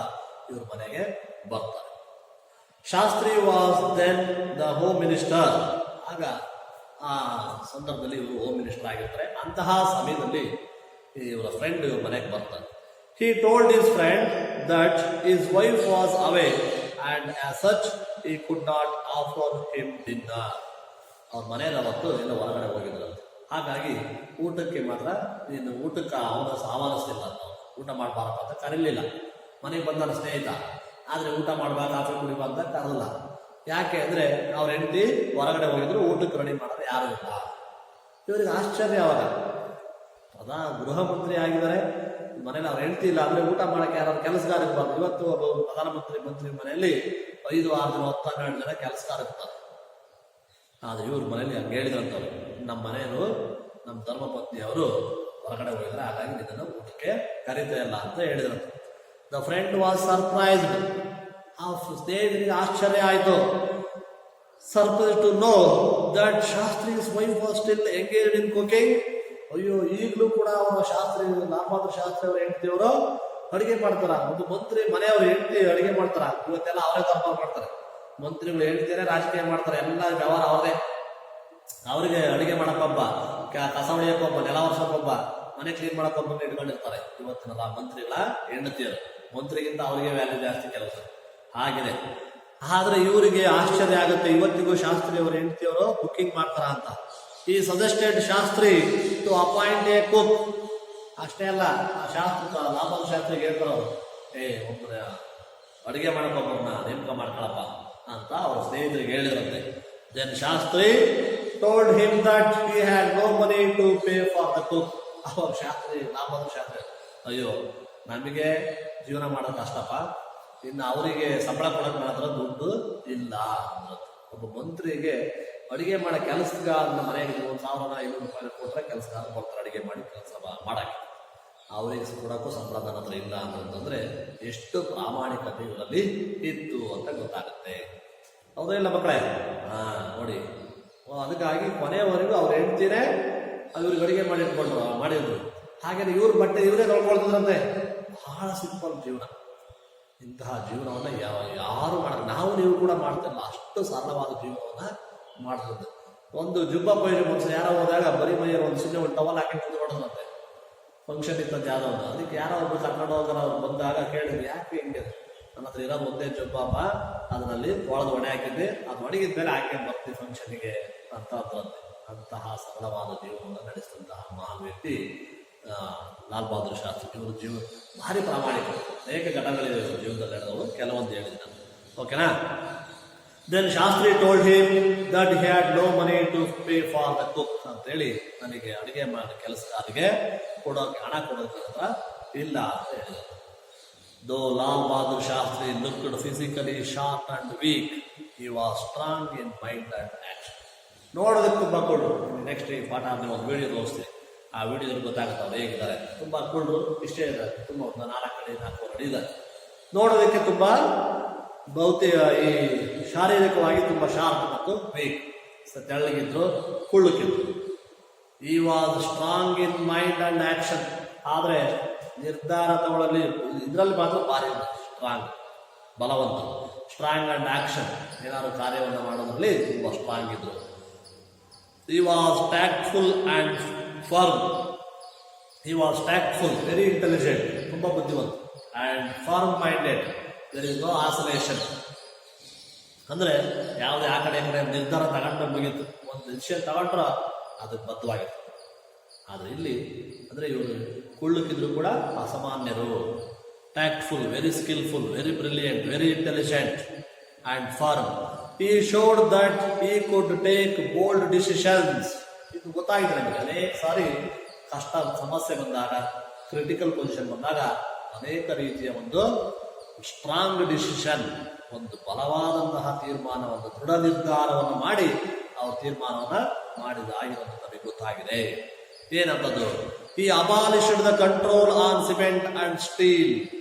ಇವ್ರ ಮನೆಗೆ ಬರ್ತಾರೆ. Shastri was then the home minister. ಆಗ ಆ ಸಂದರ್ಭದಲ್ಲಿ ಇವರು ಹೋಮ್ ಮಿನಿಸ್ಟರ್ ಆಗಿರ್ತಾರೆ. ಅಂತಹ ಸಮಯದಲ್ಲಿ ಇವರ ಫ್ರೆಂಡ್ ಇವ್ರ ಮನೆಗೆ ಬರ್ತಾರೆ. He told his friend that his wife was away and as such he could not offer him dinner. ಅವ್ರ ಮನೆಯಲ್ಲಿ ಅವತ್ತು ಎಲ್ಲ ಹೊರಗಡೆ ಹೋಗಿದ್ರಂತೆ. ಹಾಗಾಗಿ ಊಟಕ್ಕೆ ಮಾತ್ರ ಊಟಕ್ಕೆ ಆಹ್ವಾನಿಸ್ತಿಲ್ಲ ಅಂತ, ಊಟ ಮಾಡಬಾರಪ್ಪ ಅಂತ ಕರೀಲಿಲ್ಲ. ಮನೆಗೆ ಬಂದ ಸ್ನೇಹಿತ, ಆದ್ರೆ ಊಟ ಮಾಡ್ಬಾ ಕಾಫಿ ಕುಡಿಬಾ ಅಂತ ಕರಲ್ಲ. ಯಾಕೆ ಅಂದ್ರೆ ಅವ್ರ ಹೆಂಡತಿ ಹೊರಗಡೆ ಹೋಗಿದ್ರು, ಊಟಕ್ಕೆ ರೆಡಿ ಮಾಡೋದು ಯಾರು ಇಲ್ಲ. ಇವರಿಗೆ ಆಶ್ಚರ್ಯ. ಅವಾಗ ಗೃಹ ಮಂತ್ರಿ ಆಗಿದ್ದಾರೆ, ಮನೇಲಿ ಅವ್ರ ಹೆಂಡತಿ ಇಲ್ಲ ಅಂದ್ರೆ ಊಟ ಮಾಡಕ್ಕೆ ಯಾರಾದ್ರು ಕೆಲಸಗಾರ ಇರ್ಬಾರ್ದು. ಇವತ್ತು ಒಬ್ಬ ಮಂತ್ರಿ ಮನೆಯಲ್ಲಿ 5, 6 ಜನ 10, 12 ಜನ ಕೆಲಸಗಾರ ಇರ್ತಾರೆ. ಆದ್ರೆ ಇವ್ರ ಮನೇಲಿ ಹಂಗೆ ಹೇಳಿದ್ರಂತವ್ರು, ನಮ್ಮ ಮನೆಯವರು ನಮ್ಮ ಧರ್ಮ ಪತ್ನಿಯವರು ಹೊರಗಡೆ ಹೋಗಿದ್ರೆ, ಹಾಗಾಗಿ ನಿನ್ನನ್ನು ಊಟಕ್ಕೆ ಕರೀತಾ ಇಲ್ಲ ಅಂತ ಹೇಳಿದ್ರಂತ. The friend was surprised. ಆ ಸ್ನೇಹಿತರಿಗೆ ಆಶ್ಚರ್ಯ ಆಯ್ತು. Surprise to know that Shastri's wife was still engaged in cooking. ಅಯ್ಯೋ, ಈಗಲೂ ಕೂಡ ಅವರ ಶಾಸ್ತ್ರಿ ಲಾಲ್ ಬಹದ್ದೂರ್ ಶಾಸ್ತ್ರಿ ಅವ್ರ ಹೆಂಡತಿಯವರು ಅಡಿಗೆ ಮಾಡ್ತಾರ. ಒಂದು ಮಂತ್ರಿ ಮನೆಯವ್ರ ಹೆಂಡತಿ ಅಡಿಗೆ ಮಾಡ್ತಾರ. ಇವತ್ತೆಲ್ಲ ಅವರೇ ದರ್ಬಾರ್ ಮಾಡ್ತಾರೆ. ಮಂತ್ರಿಗಳು ಹೇಳ್ತಾರೆ, ರಾಜಕೀಯ ಮಾಡ್ತಾರೆ, ಎಲ್ಲ ವ್ಯವಹಾರ ಅವ್ರದೇ. ಅವರಿಗೆ ಅಡಿಗೆ ಮಾಡಕ್ಕೊಬ್ಬ, ಕಸ ಹೊಡಿಯಕ್ಕೊಬ್ಬ, ನೆಲ ವರ್ಷಕ್ಕೊಬ್ಬ, ಮನೆ ಕ್ಲೀನ್ ಮಾಡಕ್ಕೊಬ್ಬ ಇಟ್ಕೊಂಡಿರ್ತಾರೆ. ಇವತ್ತಿನ ಮಂತ್ರಿಗಳ ಹೆಂಡತಿಯರು. ಮಂತ್ರಿಗಿಂತ ಅವರಿಗೆ ವ್ಯಾಲ್ಯೂ ಜಾಸ್ತಿ ಕೆಲಸ. ಹಾಗಿದೆ. ಆದ್ರೆ ಇವರಿಗೆ ಆಶ್ಚರ್ಯ ಆಗುತ್ತೆ, ಇವತ್ತಿಗೂ ಶಾಸ್ತ್ರಿ ಅವರ ಹೆಂಡತಿಯವರು ಕುಕಿಂಗ್ ಮಾಡ್ತಾರ ಅಂತ. He suggested Shastri to appoint a cook. ಅಷ್ಟೇ ಅಲ್ಲ, ಆ ಶಾಸ್ತ್ರ ಲಾಭ ಶಾಸ್ತ್ರಿಗೆ ಹೇಳ್ತಾರೆ ಅವರು, ಒಬ್ಬರ ಅಡಿಗೆ ಮಾಡಕ್ಕೊಬ್ಬರನ್ನ ನೇಮಕ ಮಾಡ್ಕೊಳಪ್ಪ ಅಂತ ಅವ್ರ ಸ್ನೇಹಿತರಿಗೆ ಹೇಳಿದ್ರಂತೆ. Then Shastri told him that he had no money to pay for the cook. ಅವ್ರ ಶಾಸ್ತ್ರಿ ಲಾಭದ ಶಾಸ್ತ್ರಿ, ಅಯ್ಯೋ ನಮಗೆ ಜೀವನ ಮಾಡೋದು ಕಷ್ಟಪ್ಪ, ಇನ್ನು ಅವರಿಗೆ ಸಂಬಳ ಕೊಡಕ್ ಮಾತ್ರ ದುಡ್ಡು ಇಲ್ಲ ಅಂದ್ರು. ಒಬ್ಬ ಮಂತ್ರಿಗೆ ಅಡಿಗೆ ಮಾಡೋ ಕೆಲಸಗಾರನ ಮನೆಗೆ 1,500 ರೂಪಾಯಿ ಕೊಟ್ರೆ ಕೆಲಸಗಾರ ಬರ್ತಾರೆ ಅಡಿಗೆ ಮಾಡಿ ಕೆಲಸ ಮಾಡಕ್ಕೆ. ಅವರಿಗೆ ಕೊಡಕ್ಕೂ ಸಂಬಳ ನನ್ನ ಹತ್ರ ಇಲ್ಲ ಅಂತಂದ್ರೆ ಎಷ್ಟು ಪ್ರಾಮಾಣಿಕತೆ ಇವರಲ್ಲಿ ಇತ್ತು ಅಂತ ಗೊತ್ತಾಗುತ್ತೆ. ಹೌದಾ ಮಕ್ಕಳೇ? ನೋಡಿ, ಅದಕ್ಕಾಗಿ ಕೊನೆಯವರೆಗೂ ಅವ್ರ ಹೆಂಡ್ತಿನೇ ಇವ್ರಿಗೆ ಅಡಿಗೆ ಮಾಡಿದ್ರು. ಹಾಗೆ ಇವ್ರ ಬಟ್ಟೆ ಇವರೇ ತೊಳ್ಕೊಳ್ತಿದ್ರಂತೆ. ಬಹಳ ಸಿಂಪಲ್ ಜೀವನ. ಇಂತಹ ಜೀವನವನ್ನ ಯಾರು ನಾವು ನೀವು ಕೂಡ ಮಾಡ್ತಿಲ್ಲ. ಅಷ್ಟು ಸರಳವಾದ ಜೀವನವನ್ನ ಮಾಡ್ತಿದ್ದೆ. ಒಂದು ಜುಬ್ಬ ಪೈಜು ಮನುಷ್ಯ ಯಾರೋ ಹೋದಾಗ ಬರೀ ಮೈಯಲ್ಲಿ ಒಂದು ಸುಮ್ಮನೆ ಒಂದು ಟವಲ್ ಹಾಕಿ ಕುತ್ಕೊಡೋದಂತೆ. ಫಂಕ್ಷನ್ ಇತ್ತಂತ ಯಾವ್ದೋ ಒಂದು, ಅದಕ್ಕೆ ಯಾರೋ ಒಬ್ರು ಕರ್ಕೊಂಡು ಹೋಗೋರು ಅವ್ರು ಬಂದಾಗ ಕೇಳಿದ್ರು, ಯಾಕೆ ಹಿಂಗೆ? ನನ್ನ ಹತ್ರ ಇರೋದು ಒಂದೇ ಜುಬ್ಬಪ್ಪ, ಅದರಲ್ಲಿ ಒಳದ ಒಣೆ ಹಾಕಿದ್ದೆ, ಅದು ಒಣಗಿದ ಮೇಲೆ ಹಾಕಿ ಬರ್ತೀವಿ ಫಂಕ್ಷನ್ಗೆ ಅಂತ ಅಂದ್ರಂತೆ. ಅಂತಹ ಸರಳವಾದ ಜೀವನವನ್ನು ನಡೆಸಿದಂತಹ ಮಹಾನ್ ವ್ಯಕ್ತಿ ಲಾಲ್ ಬಹದ್ದೂರ್ ಶಾಸ್ತ್ರಿ. ಇವರು ಭಾರಿ ಪ್ರಾಮಾಣಿಕ. ಅನೇಕ ಘಟನೆಗಳಿವೆ ಇವರು ಜೀವನದಲ್ಲಿ ನಡೆದವರು, ಕೆಲವೊಂದು ಹೇಳಿದ್ರು. ಓಕೆನಾ? Then Shastri told him that he had no money to pay for the cook ಅಂತ ಹೇಳಿ, ನನಗೆ ಅಡಿಗೆ ಮಾಡೋ ಕೆಲಸಗಾರಿಗೆ ಕೊಡೋಕೆ ಹಣ ಕೊಡೋಕೆ ಇಲ್ಲ ಅಂತ ಹೇಳಿದರು. Though Lal Bahadur Shastri looked physically short and weak, he was strong in mind and action. ನೋಡೋದಕ್ಕೆ ತುಂಬಾ ಕುಳ್ಳು. ನೆಕ್ಸ್ಟ್ ಈ ಪಾಠ ಆದ್ಮೇಲೆ ಒಂದು ವಿಡಿಯೋ ತೋರಿಸ್ತೀನಿ. ಆ ವಿಡಿಯೋದಲ್ಲಿ ಗೊತ್ತಾಗುತ್ತೆ ಅವ್ರು ಹೇಗಿದ್ದಾರೆ. ತುಂಬಾ ಕುಳ್ಳು, ಇಷ್ಟೇ ಇದ್ದಾರೆ, ತುಂಬಾ 4 ಅಡಿ ಇದ್ದಾರೆ. ನೋಡೋದಕ್ಕೆ ತುಂಬಾ ಈ ಶಾರೀರಿಕವಾಗಿ ತುಂಬಾ ಶಾರ್ಪ್ ಮತ್ತು ವೀಕ್, ತೆಳ್ಳಗಿದ್ರು, ಕುಳ್ಳುಕಿದ್ರು. ಈ was strong in mind and action. ಆದ್ರೆ ನಿರ್ಧಾರ ತಗೊಳ್ಳಲಿ ಇದರಲ್ಲಿ ಮಾತ್ರ ಭಾರಿ ಸ್ಟ್ರಾಂಗ್, ಬಲವಂತ. ಸ್ಟ್ರಾಂಗ್ ಅಂಡ್ ಆಕ್ಷನ್, ಏನಾದ್ರು ಕಾರ್ಯವನ್ನು ಮಾಡೋದ್ರಲ್ಲಿ ತುಂಬಾ ಸ್ಟ್ರಾಂಗ್ ಇದ್ರು. He was tactful and firm. He was tactful, very intelligent, ತುಂಬಾ ಬುದ್ಧಿವಂತ. And firm minded, there is no oscillation. ಅಂದ್ರೆ ಯಾವುದೇ ಆ ಕಡೆ ನಿರ್ಧಾರ ತಗೊಂಡ್ರೆ ಮುಗೀತು. ಒಂದು ಡಿಸಿಷನ್ ತಗೊಂಡ್ರ ಅದಕ್ಕೆ ಬದ್ಧವಾಗಿತ್ತು. ಆದರೆ ಇಲ್ಲಿ ಅಂದರೆ ಇವರು ಕುಳ್ಳುಕಿದ್ರು ಕೂಡ ಅಸಾಮಾನ್ಯರು. Tactful, very skilful, very brilliant, very intelligent and firm. He showed that he could take bold decisions. ಇದು ಗೊತ್ತಾಗಿದೆ ನಮಗೆ. ಅನೇಕ ಸಾರಿ ಕಷ್ಟ ಸಮಸ್ಯೆ ಬಂದಾಗ, ಕ್ರಿಟಿಕಲ್ ಪೊಸಿಷನ್ ಬಂದಾಗ ಅನೇಕ ರೀತಿಯ ಒಂದು ಸ್ಟ್ರಾಂಗ್ ಡಿಸಿಷನ್, ಒಂದು ಬಲವಾದಂತಹ ತೀರ್ಮಾನ, ಒಂದು ದೃಢ ನಿರ್ಧಾರವನ್ನು ಮಾಡಿ ಅವರು ತೀರ್ಮಾನವನ್ನು ಮಾಡಿದಾಗಿರೋದು ನಮಗೆ ಗೊತ್ತಾಗಿದೆ. ಏನಂತದ್ದು? ಈ ಅಬಾಲಿಷ್ಡ್ the control on cement and steel.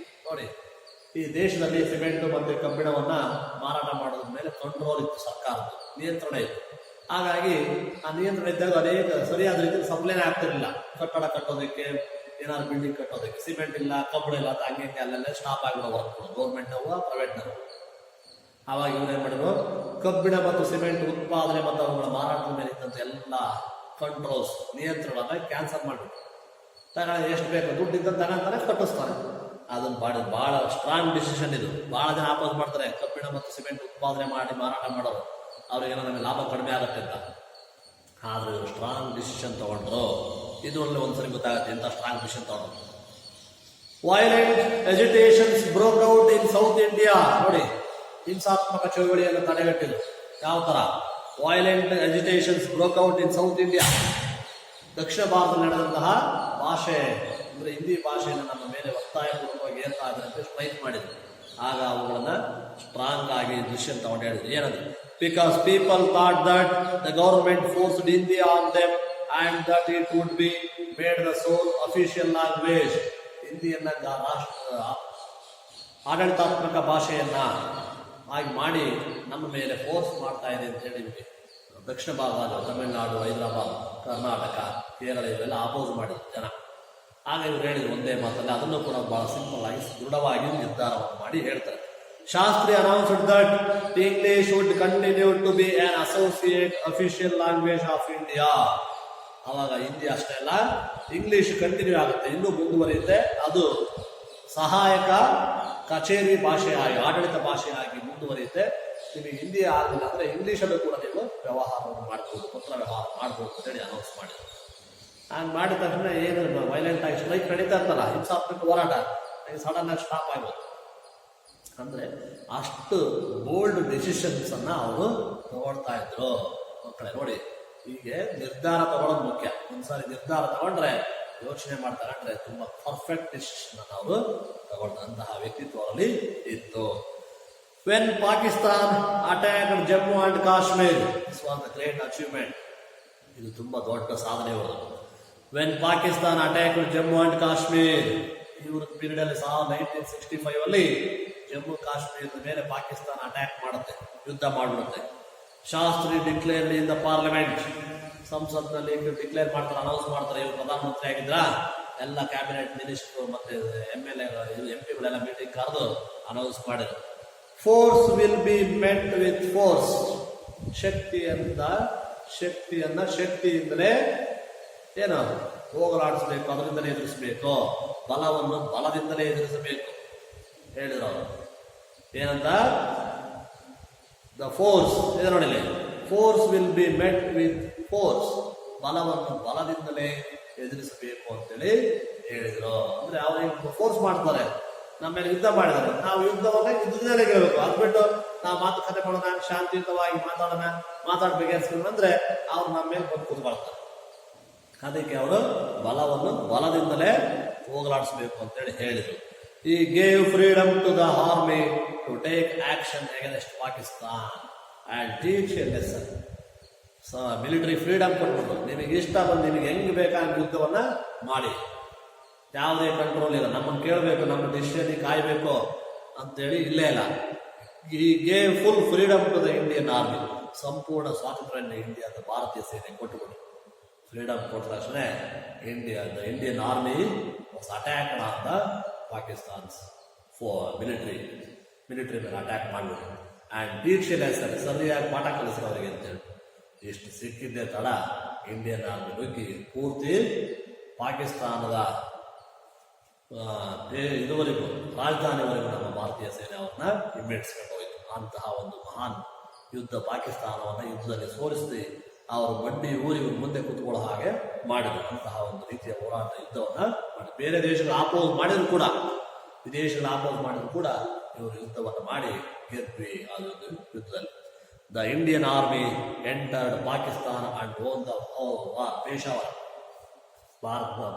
ನೋಡಿ, ಈ ದೇಶದಲ್ಲಿ ಸಿಮೆಂಟ್ ಮತ್ತು ಕಬ್ಬಿಣವನ್ನ ಮಾರಾಟ ಮಾಡೋದ್ರ ಮೇಲೆ ಕಂಟ್ರೋಲ್ ಇತ್ತು, ಸರ್ಕಾರದ ನಿಯಂತ್ರಣ ಇತ್ತು. ಹಾಗಾಗಿ ಆ ನಿಯಂತ್ರಣ ಇದ್ದಾಗ ಅನೇಕ ಸರಿಯಾದ ರೀತಿಯಲ್ಲಿ ಸಪ್ಲೈನೇ ಆಗ್ತಿರ್ಲಿಲ್ಲ. ಕಟ್ಟಡ ಕಟ್ಟೋದಕ್ಕೆ, ಏನಾದ್ರು ಬಿಲ್ಡಿಂಗ್ ಕಟ್ಟೋದಕ್ಕೆ ಸಿಮೆಂಟ್ ಇಲ್ಲ, ಕಬ್ಬಿಣ ಇಲ್ಲ ಅಂತ ಹಂಗೆ ಅಲ್ಲೆಲ್ಲ ಸ್ಟಾಪ್ ಆಗಿರೋ ವರ್ಕ್ಗಳು, ಗೌರ್ಮೆಂಟ್ನವು ಪ್ರೈವೇಟ್ನವು. ಆವಾಗ ಇವ್ರು ಏನ್ ಮಾಡಿದ್ರು, ಕಬ್ಬಿಣ ಮತ್ತು ಸಿಮೆಂಟ್ ಉತ್ಪಾದನೆ ಮತ್ತು ಅವುಗಳ ಮಾರಾಟದ ಮೇಲೆ ಇದ್ದಂತ ಎಲ್ಲ ಕಂಟ್ರೋಲ್ಸ್, ನಿಯಂತ್ರಣವನ್ನ ಕ್ಯಾನ್ಸಲ್ ಮಾಡಿಬಿಟ್ಟು ಎಷ್ಟು ಬೇಕು ದುಡ್ಡು ಇದ್ದಂತ ತಗೊಂತಾರೆ, ಕಟ್ಟಿಸ್ತಾರೆ. ಅದನ್ನ ಬಹಳ ಸ್ಟ್ರಾಂಗ್ ಡಿಸಿಷನ್ ಇದು. ಬಹಳ ಜನ ಆಪೋಸ್ ಮಾಡ್ತಾರೆ, ಕಬ್ಬಿಣ ಮತ್ತು ಸಿಮೆಂಟ್ ಉತ್ಪಾದನೆ ಮಾಡಿ ಮಾರಾಟ ಮಾಡೋರು, ಅವ್ರಿಗೇನೋ ನಮಗೆ ಲಾಭ ಕಡಿಮೆ ಆಗುತ್ತೆ ಅಂತ. ಆದ್ರೆ ಇವರು ಸ್ಟ್ರಾಂಗ್ ಡಿಸಿಷನ್ ತಗೊಂಡ್ರು. ಇದು ಒಂದ್ಸರಿ ಗೊತ್ತಾಗುತ್ತೆ ಎಂತ ಸ್ಟ್ರಾಂಗ್ ಡಿಸಿಷನ್ ತಗೊಂಡ್ರು. Violent agitations broke out in south India. ನೋಡಿ, ಹಿಂಸಾತ್ಮಕ ಚಳುವಳಿಯನ್ನು ತಡೆಗಟ್ಟಿದ್ರು. ಯಾವ ತರ? Violent agitations broke out in south India. ದಕ್ಷಿಣ ಭಾರತದಲ್ಲಿ ನಡೆದಂತಹ ಭಾಷೆ ಅಂದ್ರೆ ಹಿಂದಿ ಭಾಷೆಯನ್ನು ನಮ್ಮ ಮೇಲೆ ಒತ್ತಾಯಪೂರ್ವಕವಾಗಿ ಏರ್ತಾ ಇದ್ರೆ ಅಂತ ಸ್ಟ್ರೈಕ್ ಮಾಡಿದ್ರು. ಆಗ ಅವುಗಳನ್ನ ಸ್ಟ್ರಾಂಗ್ ಆಗಿ ಡಿಸಿಷನ್ ತಗೊಂಡು ಹೇಳಿದ್ರು. ಏನಂದ್ರೆ, because people thought that the government forced Hindi on them and that it would be made the sole official language. ಹಿಂದಿಯನ್ನ ರಾಷ್ಟ್ರ ಆಡಳಿತಾತ್ಮಕ ಭಾಷೆಯನ್ನ ಆಗಿ ಮಾಡಿ ನಮ್ಮ ಮೇಲೆ ಫೋರ್ಸ್ ಮಾಡ್ತಾ ಇದೆ ಅಂತ ಹೇಳಿ ದಕ್ಷಿಣ ಭಾಗ, ತಮಿಳುನಾಡು, ಹೈದರಾಬಾದ್, ಕರ್ನಾಟಕ, ಕೇರಳ ಇವೆಲ್ಲ ಅಪೋಸ್ ಮಾಡಿದ್ರು ಜನ. ಆಗ ಇವ್ರು ಹೇಳಿದ್ರು ಒಂದೇ ಮಾತಲ್ಲಿ, ಅದನ್ನು ಕೂಡ ಬಹಳ ಸಿಂಪಲ್ ಆಗಿ ದೃಢವಾಗಿ ನಿರ್ಧಾರವನ್ನು ಮಾಡಿ ಹೇಳ್ತಾರೆ. Shastri announced that English would continue to be an associate official language of India. ಅವಾಗ ಹಿಂದಿ ಅಷ್ಟೇ ಅಲ್ಲ, ಇಂಗ್ಲಿಷ್ ಕಂಟಿನ್ಯೂ ಆಗುತ್ತೆ, ಇನ್ನೂ ಮುಂದುವರಿಯುತ್ತೆ. ಅದು ಸಹಾಯಕ ಕಚೇರಿ ಭಾಷೆಯಾಗಿ, ಆಡಳಿತ ಭಾಷೆಯಾಗಿ ಮುಂದುವರಿಯುತ್ತೆ. ನಿಮಗೆ ಹಿಂದಿ ಆಗಲಿಲ್ಲ ಅಂದ್ರೆ ಇಂಗ್ಲಿಷಲ್ಲೂ ಕೂಡ ನೀವು ವ್ಯವಹಾರವನ್ನು ಮಾಡ್ಬೋದು, ಪತ್ರ ವ್ಯವಹಾರ ಮಾಡ್ಬೋದು ಅಂತೇಳಿ ಅನೌನ್ಸ್ ಮಾಡಿದ್ರು. ಹಂಗೆ ಮಾಡಿದ ತಕ್ಷಣ ಏನು ವೈಲೆಂಟ್ ಆಗಿ ಸ್ಟ್ರೈಕ್ ನಡೀತಾ ಇರ್ತಲ್ಲ, ಹಿಂಸಾತ್ಮಕ ಹೋರಾಟ ಸಡನ್ ಆಗಿ ಸ್ಟಾಪ್ ಆಗ್ಬೋದು. ಅಂದ್ರೆ ಅಷ್ಟು ಬೋಲ್ಡ್ ಡಿಸಿಷನ್ಸ್ ಅನ್ನ ಅವರು ತಗೊಳ್ತಾ ಇದ್ರು. ಮಕ್ಕಳೇ ನೋಡಿ, ಹೀಗೆ ನಿರ್ಧಾರ ತಗೊಳ್ಳೋದು ಮುಖ್ಯ. ಒಂದ್ಸಾರಿ ನಿರ್ಧಾರ ತಗೊಂಡ್ರೆ ಯೋಚನೆ ಮಾಡ್ತಾರೆ ಅಂದ್ರೆ ತುಂಬಾ ಪರ್ಫೆಕ್ಟ್ ಡಿಸಿಷನ್ ಅನ್ನು ಅವರು ತಗೊಂಡಂತಹ ವ್ಯಕ್ತಿತ್ವ ಅವರಲ್ಲಿ ಇತ್ತು. When Pakistan attacked Jammu and Kashmir, this was the great achievement. ಇದು ತುಂಬಾ ದೊಡ್ಡ ಸಾಧನೆ ಅವರು. When Pakistan attacked Jammu and Kashmir, ಇವ್ರ ಪೀರಿಯಡ್ ಅಲ್ಲಿ 1965 ಅಲ್ಲಿ ಜಮ್ಮು ಕಾಶ್ಮೀರದ ಮೇಲೆ ಪಾಕಿಸ್ತಾನ ಅಟ್ಯಾಕ್ ಮಾಡುತ್ತೆ, ಯುದ್ಧ ಮಾಡಿಬಿಡುತ್ತೆ. Shastri declared in the parliament, ಸಂಸತ್ನಲ್ಲಿ ಡಿಕ್ಲೇರ್ ಮಾಡ್ತಾರೆ, ಅನೌನ್ಸ್ ಮಾಡ್ತಾರೆ. ಇವರು ಪ್ರಧಾನಮಂತ್ರಿ ಆಗಿದ್ರ, ಎಲ್ಲ ಕ್ಯಾಬಿನೆಟ್ ಮಿನಿಸ್ಟರ್ ಮತ್ತೆ MLA MP ಮೀಟಿಂಗ್ ಕರೆದು ಅನೌನ್ಸ್ ಮಾಡಿದ್ರು. Force will be met with force. ಶಕ್ತಿಯಿಂದಲೇ ಏನು ಹೋಗಲಾಡಿಸ್ಬೇಕು, ಅದರಿಂದಲೇ ಎದುರಿಸಬೇಕು. ಬಲವನ್ನು ಬಲದಿಂದಲೇ ಎದುರಿಸಬೇಕು ಹೇಳಿದ್ರು ಅವರು. ಏನಂತ? ದ ಫೋರ್ಸ್ ಇದೆ ನೋಡಿ, force will be met with force. ಬಲವನ್ನು ಬಲದಿಂದಲೇ ಎದುರಿಸಬೇಕು ಅಂತೇಳಿ ಹೇಳಿದ್ರು. ಅಂದ್ರೆ ಅವ್ರಿಗೆ ಫೋರ್ಸ್ ಮಾಡ್ತಾರೆ, ನಮ್ಮ ಮೇಲೆ ಯುದ್ಧ ಮಾಡಿದ್ದಾರೆ, ನಾವು ಯುದ್ಧದಲ್ಲೇ ಗೆಲ್ಲಬೇಕು. ಅದ್ಬಿಟ್ಟು ನಾವು ಮಾತುಕತೆ ಮಾಡೋಣ, ಶಾಂತಿಯುತವಾಗಿ ಮಾತಾಡ್ಬೇಕು ಅಂದ್ರೆ ಅವ್ರು ನಮ್ಮ ಮೇಲೆ ಬಂದು ಕೂತ್ಕೊಳ್ತಾರೆ. ಅದಕ್ಕೆ ಅವರು ಬಲವನ್ನು ಬಲದಿಂದಲೇ ಹೋಗಲಾಡಿಸಬೇಕು ಅಂತೇಳಿ ಹೇಳಿದರು. He gave freedom to the army to take action against Pakistan and teach a lesson. Military freedom ಕೊಟ್ಬಿಟ್ಟು ನಿಮಗೆ ಇಷ್ಟ ಬಂದು ನಿಮಗೆ ಹೆಂಗ್ ಬೇಕಾದ ಯುದ್ಧವನ್ನ ಮಾಡಿ, ಯಾವುದೇ ಕಂಟ್ರೋಲ್ ಇಲ್ಲ, ನಮ್ಮನ್ನು ಕೇಳಬೇಕು, ನಮ್ಮ ಡಿಸಿಷನ್ ಕಾಯ್ಬೇಕು ಅಂತೇಳಿ ಇಲ್ಲೇ ಇಲ್ಲ. He gave full freedom to the Indian army. ಸಂಪೂರ್ಣ ಸ್ವಾತಂತ್ರ್ಯ ಇಂಡಿಯಾದ ಭಾರತೀಯ ಸೇನೆ ಕೊಟ್ಟುಬಿಟ್ಟು ಫ್ರೀಡಮ್ ಕೊಟ್ಟ ತಕ್ಷಣ Indian army was attack on the Pakistan's military ಮೇಲೆ ಅಟ್ಯಾಕ್ ಮಾಡಿಬಿಟ್ಟು ಆ್ಯಂಡ್ ಟೀಚ್ ಎ ಲೆಸನ್, ಸರಿಯಾಗಿ ಪಾಠ ಕಲಿಸ್ರು ಅವರಿಗೆ ಅಂತೇಳಿ. ಇಷ್ಟು ಸಿಕ್ಕಿದ್ದೆ ತಡ ಇಂಡಿಯನ್ ಆರ್ಮಿ ನುಗ್ಗಿ ಪೂರ್ತಿ ಪಾಕಿಸ್ತಾನದ ಇದುವರೆಗೂ ರಾಜಧಾನಿವರೆಗೂ ನಮ್ಮ ಭಾರತೀಯ ಸೇನೆ ಅವ್ರನ್ನ ಹಿಮ್ಮೆಟ್ಟಿಸ್ಕೊಂಡು ಹೋಯಿತು. ಅಂತಹ ಒಂದು ಮಹಾನ್ ಯುದ್ಧ, ಪಾಕಿಸ್ತಾನವನ್ನು ಯುದ್ಧದಲ್ಲಿ ಸೋಲಿಸಿ ಅವರು ಬಂಡಿ ಊರಿ ಇವ್ರ ಮುಂದೆ ಕೂತ್ಕೊಳ್ಳೋ ಹಾಗೆ ಮಾಡಿದ್ರು. ಅಂತಹ ಒಂದು ರೀತಿಯ ಹೋರಾಟ ಯುದ್ಧವನ್ನ ಮಾಡಿ ಬೇರೆ ದೇಶಗಳ ಆಪೋಸ್ ಮಾಡಿದ್ರು ಕೂಡ, ವಿದೇಶಗಳ ಆಪೋಸ್ ಮಾಡಿದ್ರು ಕೂಡ ಇವರು ಯುದ್ಧವನ್ನು ಮಾಡಿ ಗೆದ್ವಿ ಆ ಯುದ್ಧದಲ್ಲಿ. The Indian army entered Pakistan and won the Peshawar.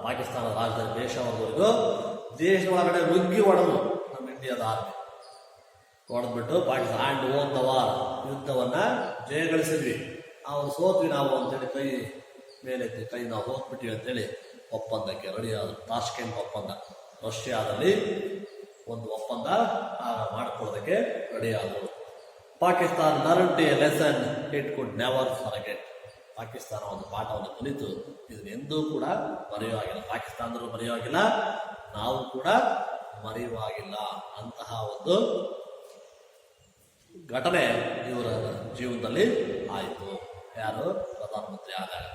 ಪಾಕಿಸ್ತಾನದ ರಾಜಧಾನಿ ಪೇಶಾವರ್ವರೆಗೂ ದೇಶದ ಒಳಗಡೆ ನುಗ್ಗಿ ಹೊಡೆದು ನಮ್ಮ ಇಂಡಿಯಾದ ಆರ್ಮಿ ಹೊಡೆದ್ಬಿಟ್ಟು Pakistan and won the war, ಯುದ್ಧವನ್ನ ಜಯಗಳಿಸಿದ್ವಿ. ಅವ್ರು ಸೋತ್ವಿ ನಾವು ಅಂತೇಳಿ ಕೈ ಮೇಲೆತ್ತಿ ಕೈ ನಾವು ಹೋಗ್ಬಿಟ್ಟಿವಿ ಅಂತೇಳಿ ಒಪ್ಪಂದಕ್ಕೆ ರೆಡಿ ಆದರು. ತಾಷ್ಕೆಂಟ್ ಒಪ್ಪಂದ, ರಷ್ಯಾದಲ್ಲಿ ಒಂದು ಒಪ್ಪಂದ ಮಾಡಿಕೊಳ್ಳೋದಕ್ಕೆ ರೆಡಿ ಆದರು. Pakistan learned A lesson it could never forget. Pakistan ಒಂದು ಪಾಠವನ್ನು ಕಲಿತು ಇದನ್ನ ಎಂದೂ ಕೂಡ ಮರೆಯುವಾಗಿಲ್ಲ. ಪಾಕಿಸ್ತಾನದವರು ಮರೆಯುವಾಗಿಲ್ಲ, ನಾವು ಕೂಡ ಮರೆಯುವಾಗಿಲ್ಲ. ಅಂತಹ ಒಂದು ಘಟನೆ ಇವರ ಜೀವನದಲ್ಲಿ ಆಯಿತು. ಯಾರು ಪ್ರಧಾನಮಂತ್ರಿ ಆದಾಗ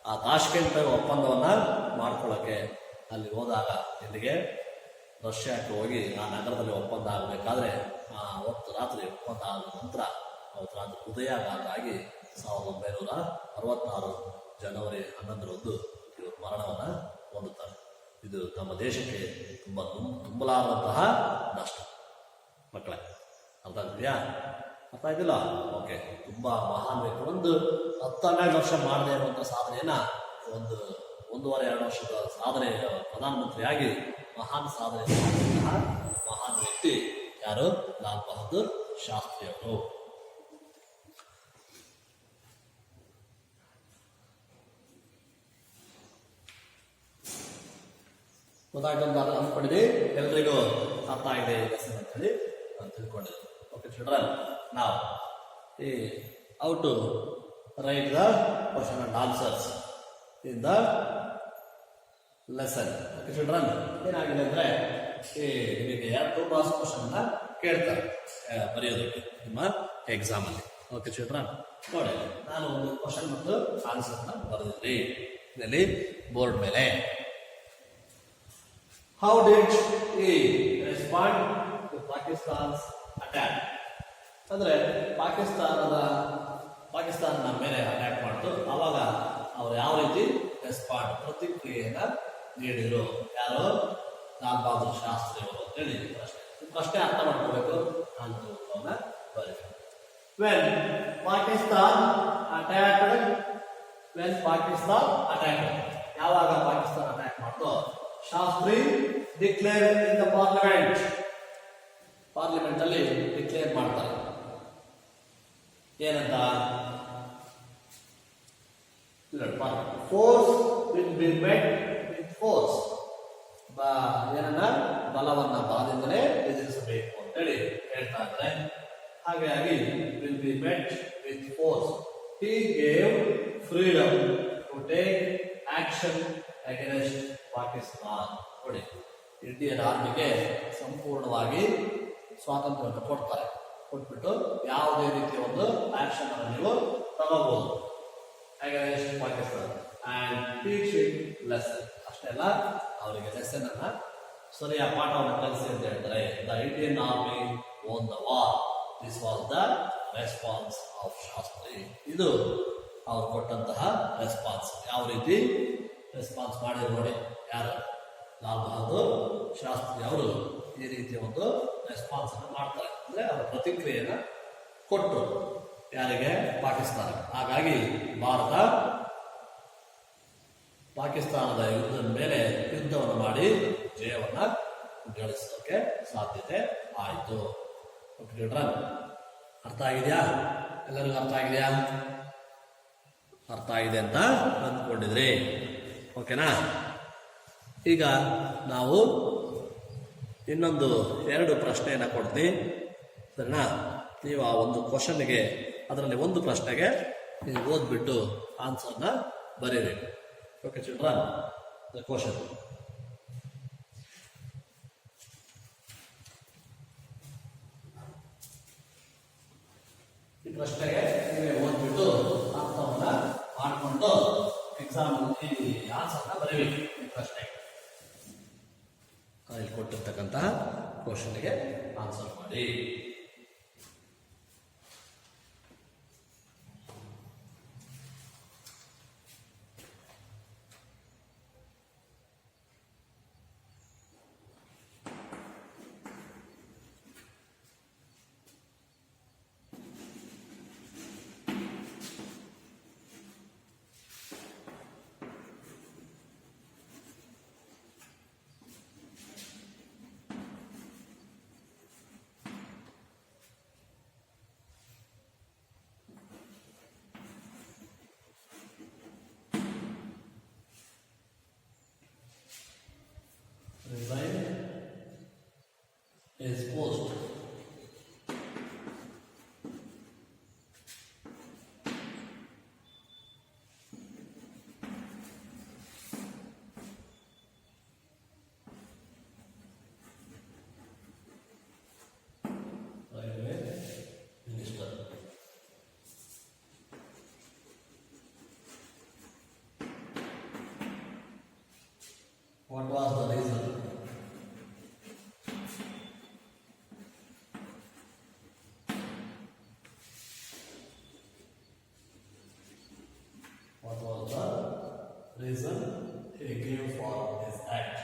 ಆ ತಾಷ್ಕೆಂಟ್ ಒಪ್ಪಂದವನ್ನ ಮಾಡ್ಕೊಳ್ಳೋಕೆ ಅಲ್ಲಿ ಹೋದಾಗ, ಇಲ್ಲಿಗೆ ರಷ್ಯಾಕ್ಕೆ ಹೋಗಿ ಆ ನಗರದಲ್ಲಿ ಒಪ್ಪಂದ ಆಗಬೇಕಾದ್ರೆ ಅವತ್ತು ರಾತ್ರಿ ಒಪ್ಪಂದ ಆದ ನಂತರ ಅವತ್ತು ರಾತ್ರಿ ಹೃದಯಾಘಾತವಾಗಿ 1966 ಜನವರಿ 11ರಂದು ಇವರು ಮರಣವನ್ನು ಹೊಂದುತ್ತಾರೆ. ಇದು ನಮ್ಮ ದೇಶಕ್ಕೆ ತುಂಬ ತುಂಬಲಾರದಂತಹ ನಷ್ಟ. ಮಕ್ಕಳೇ, ಅರ್ಥ ಆಗ್ತಿದೆಯಾ? ಅರ್ಥ ಆಯ್ತಿಲ್ಲ? ಓಕೆ. ತುಂಬ ಮಹಾನ್ ವ್ಯಕ್ತಿ. ಒಂದು 10-12 ವರ್ಷ ಮಾಡದೇ ಇರುವಂಥ ಸಾಧನೆಯನ್ನ 1.5-2 ವರ್ಷದ ಸಾಧನೆ ಪ್ರಧಾನಮಂತ್ರಿಯಾಗಿ ಮಹಾನ್ ಸಾಧನೆ ಮಾಡಿದಂತಹ ಮಹಾನ್ ವ್ಯಕ್ತಿ ಯಾರು? ಲಾಲ್ ಬಹದ್ದೂರ್ ಶಾಸ್ತ್ರಿ ಅವರು. ಗೊತ್ತಾಯ್ತು ಅಂದ್ಕೊಂಡಿದ್ದೆ, ಎಲ್ರಿಗೂ ಅರ್ಥ ಆಗಿದೆ ಲೆಸನ್ ಅಂತೇಳಿ ನಾನು ತಿಳ್ಕೊಂಡಿದ್ದೆ. ಓಕೆ ಚಿಲ್ಡ್ರನ್, ನಾವು ಈ how to write the question and answers in the lesson. Okay children, ಏನಾಗಿದೆ ಅಂದರೆ ನಿಮಗೆ 2 ಮಾರ್ಕ್ಸ್ ಕ್ವಶನ್ ಕೇಳ್ತಾರೆ ಬರೆಯೋದಕ್ಕೆ ನಿಮ್ಮ ಎಕ್ಸಾಮಲ್ಲಿ. ಓಕೆ ಚಿಲ್ಡ್ರನ್, ನೋಡಿ ನಾನು ಒಂದು ಕ್ವಶನ್ ಮತ್ತು ಆನ್ಸರ್ನ ಬರೆದಿದ್ರಿ ಇದರಲ್ಲಿ ಬೋರ್ಡ್ ಮೇಲೆ. How did he respond to Pakistan's attack? ಅಂದ್ರೆ ಪಾಕಿಸ್ತಾನ ಮೇಲೆ ಅಟ್ಯಾಕ್ ಮಾಡಿತು, ಅವಾಗ ಅವ್ರು ಯಾವ ರೀತಿ ರೆಸ್ಪಾಂಡ್ ಪ್ರತಿಕ್ರಿಯೆಯನ್ನ ನೀಡಿದ್ರು? ಯಾರು? ಲಾಲ್ ಬಹದ್ದೂರ್ ಶಾಸ್ತ್ರಿ ಅವರು ಅಂತೇಳಿ ಪ್ರಶ್ನೆ ಅರ್ಥ ಮಾಡ್ಕೋಬೇಕು. ನಾನು ಉತ್ತರವನ್ನ ಬರೀತೀನಿ. ವೆನ್ ಪಾಕಿಸ್ತಾನ್ ಅಟ್ಯಾಕ್, ಯಾವಾಗ ಪಾಕಿಸ್ತಾನ ಅಟ್ಯಾಕ್ ಮಾಡ್ತೋ, Shastri declare in the parliament ಅಲ್ಲಿ ಡಿಕ್ಲೇರ್ ಮಾಡ್ತಾರೆ. ಏನಂತ? Force will be met with force. ಏನನ್ನ ಬಲವನ್ನ ಬಲದಿಂದಲೇ ಎದುರಿಸಬೇಕು ಅಂತೇಳಿ ಹೇಳ್ತಾ ಇದ್ದಾರೆ. ಹಾಗಾಗಿ will be met with force. He gave freedom to take action against Pakistan. ನೋಡಿ, ಇಂಡಿಯನ್ ಆರ್ಮಿಗೆ ಸಂಪೂರ್ಣವಾಗಿ ಸ್ವಾತಂತ್ರ್ಯವನ್ನು ಕೊಡ್ತಾರೆ. ಕೊಟ್ಬಿಟ್ಟು ಯಾವುದೇ ರೀತಿಯ ಒಂದು ಆಕ್ಷನ್ ಅನ್ನು ನೀವು ತಗೋಬಹುದು against Pakistan and teaching lesson. ಅಷ್ಟೇ ಅಲ್ಲ, ಅವರಿಗೆ ಲೆಸನ್ ಅನ್ನ ಸರಿಯಾದ ಪಾಠವನ್ನು ಕಲಿಸಿ ಅಂತ ಹೇಳ್ತಾರೆ. The Indian army own the war. This was the response of Shastri. ಇದು ಅವ್ರು ಕೊಟ್ಟಂತಹ ರೆಸ್ಪಾನ್ಸ್. ಯಾವ ರೀತಿ ರೆಸ್ಪಾನ್ಸ್ ಮಾಡಿದ್ರು ನೋಡಿ, ಯಾರು? ಲಾಲ್ ಬಹದ್ದೂರ್ ಶಾಸ್ತ್ರಿ ಅವರು ಈ ರೀತಿಯ ಒಂದು ರೆಸ್ಪಾನ್ಸ್ ಅನ್ನು ಮಾಡ್ತಾರೆ. ಅಂದ್ರೆ ಅವರ ಪ್ರತಿಕ್ರಿಯೆಯನ್ನ ಕೊಟ್ಟರು ಯಾರಿಗೆ? ಪಾಕಿಸ್ತಾನ. ಹಾಗಾಗಿ ಭಾರತ ಪಾಕಿಸ್ತಾನದ ಯುದ್ಧದ ಮೇಲೆ ಯುದ್ಧವನ್ನು ಮಾಡಿ ಜಯವನ್ನ ಗಳಿಸೋಕೆ ಸಾಧ್ಯತೆ ಆಯಿತು. ಅರ್ಥ ಆಗಿದೆಯಾ? ಎಲ್ಲರಿಗೂ ಅರ್ಥ ಆಗಿದೆಯಾ? ಅರ್ಥ ಆಗಿದೆ ಅಂತ ಅಂದ್ಕೊಂಡಿದ್ರಿ. ಓಕೆನಾ? ಈಗ ನಾವು ಇನ್ನೊಂದು 2 ಪ್ರಶ್ನೆಯನ್ನು ಕೊಡ್ತೀನಿ, ಸರಿನಾ? ನೀವು ಆ ಒಂದು ಕ್ವಶನ್ಗೆ, ಅದರಲ್ಲಿ ಒಂದು ಪ್ರಶ್ನೆಗೆ ನೀವು ಓದ್ಬಿಟ್ಟು ಆನ್ಸರ್ನ ಬರೀರಿ. Okay children, the question. ಈ ಪ್ರಶ್ನೆಗೆ ನೀವೇ ಓದ್ಬಿಟ್ಟು ಅರ್ಥವನ್ನ ಮಾಡಿಕೊಂಡು ಎಕ್ಸಾಮ್ ಈ ಆನ್ಸರ್ನ ಬರೀಬೇಕು. ಈ ಪ್ರಶ್ನೆಗೆ ಅಲ್ಲಿ ಕೊಟ್ಟಿರ್ತಕ್ಕಂತಹ ಕ್ವಶನ್ಗೆ ಆನ್ಸರ್ ಮಾಡಿ. is post. Railway Minister. What was the reason? What was the reason he gave for this act?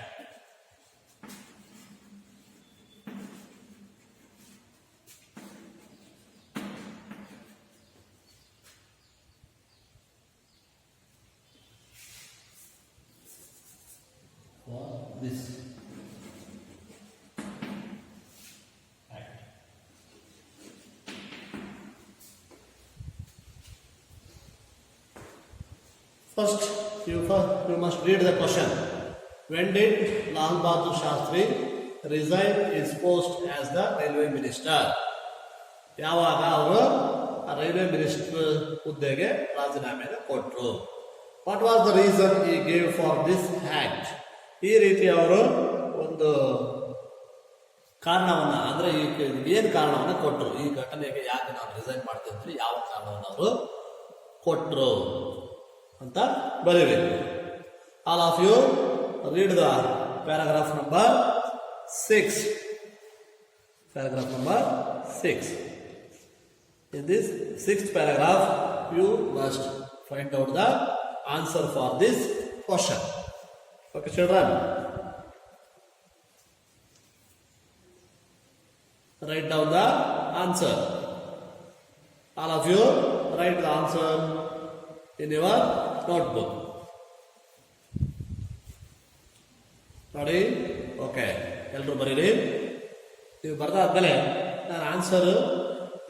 For this act. First, you must read the question. When did Lal Bahadur Shastri resign his post as the railway minister? ಯಾವಾಗ ಅವರು railway minister ಹುದ್ದೆಗೆ ರಾಜೀನಾಮೆಯನ್ನು ಕೊಟ್ಟರು? What was the reason ಈ gave for this act? ಈ ರೀತಿ ಅವರು ಒಂದು ಕಾರಣವನ್ನ ಅಂದ್ರೆ ಏನು ಕಾರಣವನ್ನ ಕೊಟ್ಟರು, ಈ ಘಟನೆಗೆ ಯಾಕೆ ನಾವು ರಿಸೈನ್ ಮಾಡ್ತಿದ್ವಿ, ಯಾವ ಕಾರಣವನ್ನು ಅವರು ಕೊಟ್ಟರು ಅಂತ ಬರೀಬೇಕು. All of you read the paragraph number 6. Paragraph number 6. In this 6th paragraph, you must find out the answer for this question. Okay, children. Write down the answer. All of you write the answer in your notebook. Ready? Okay. ಎಲ್ಲರೂ ಬರೀರಿ. ನೀವು ಬರ್ದಾದ್ಮೇಲೆ ನಾನು answer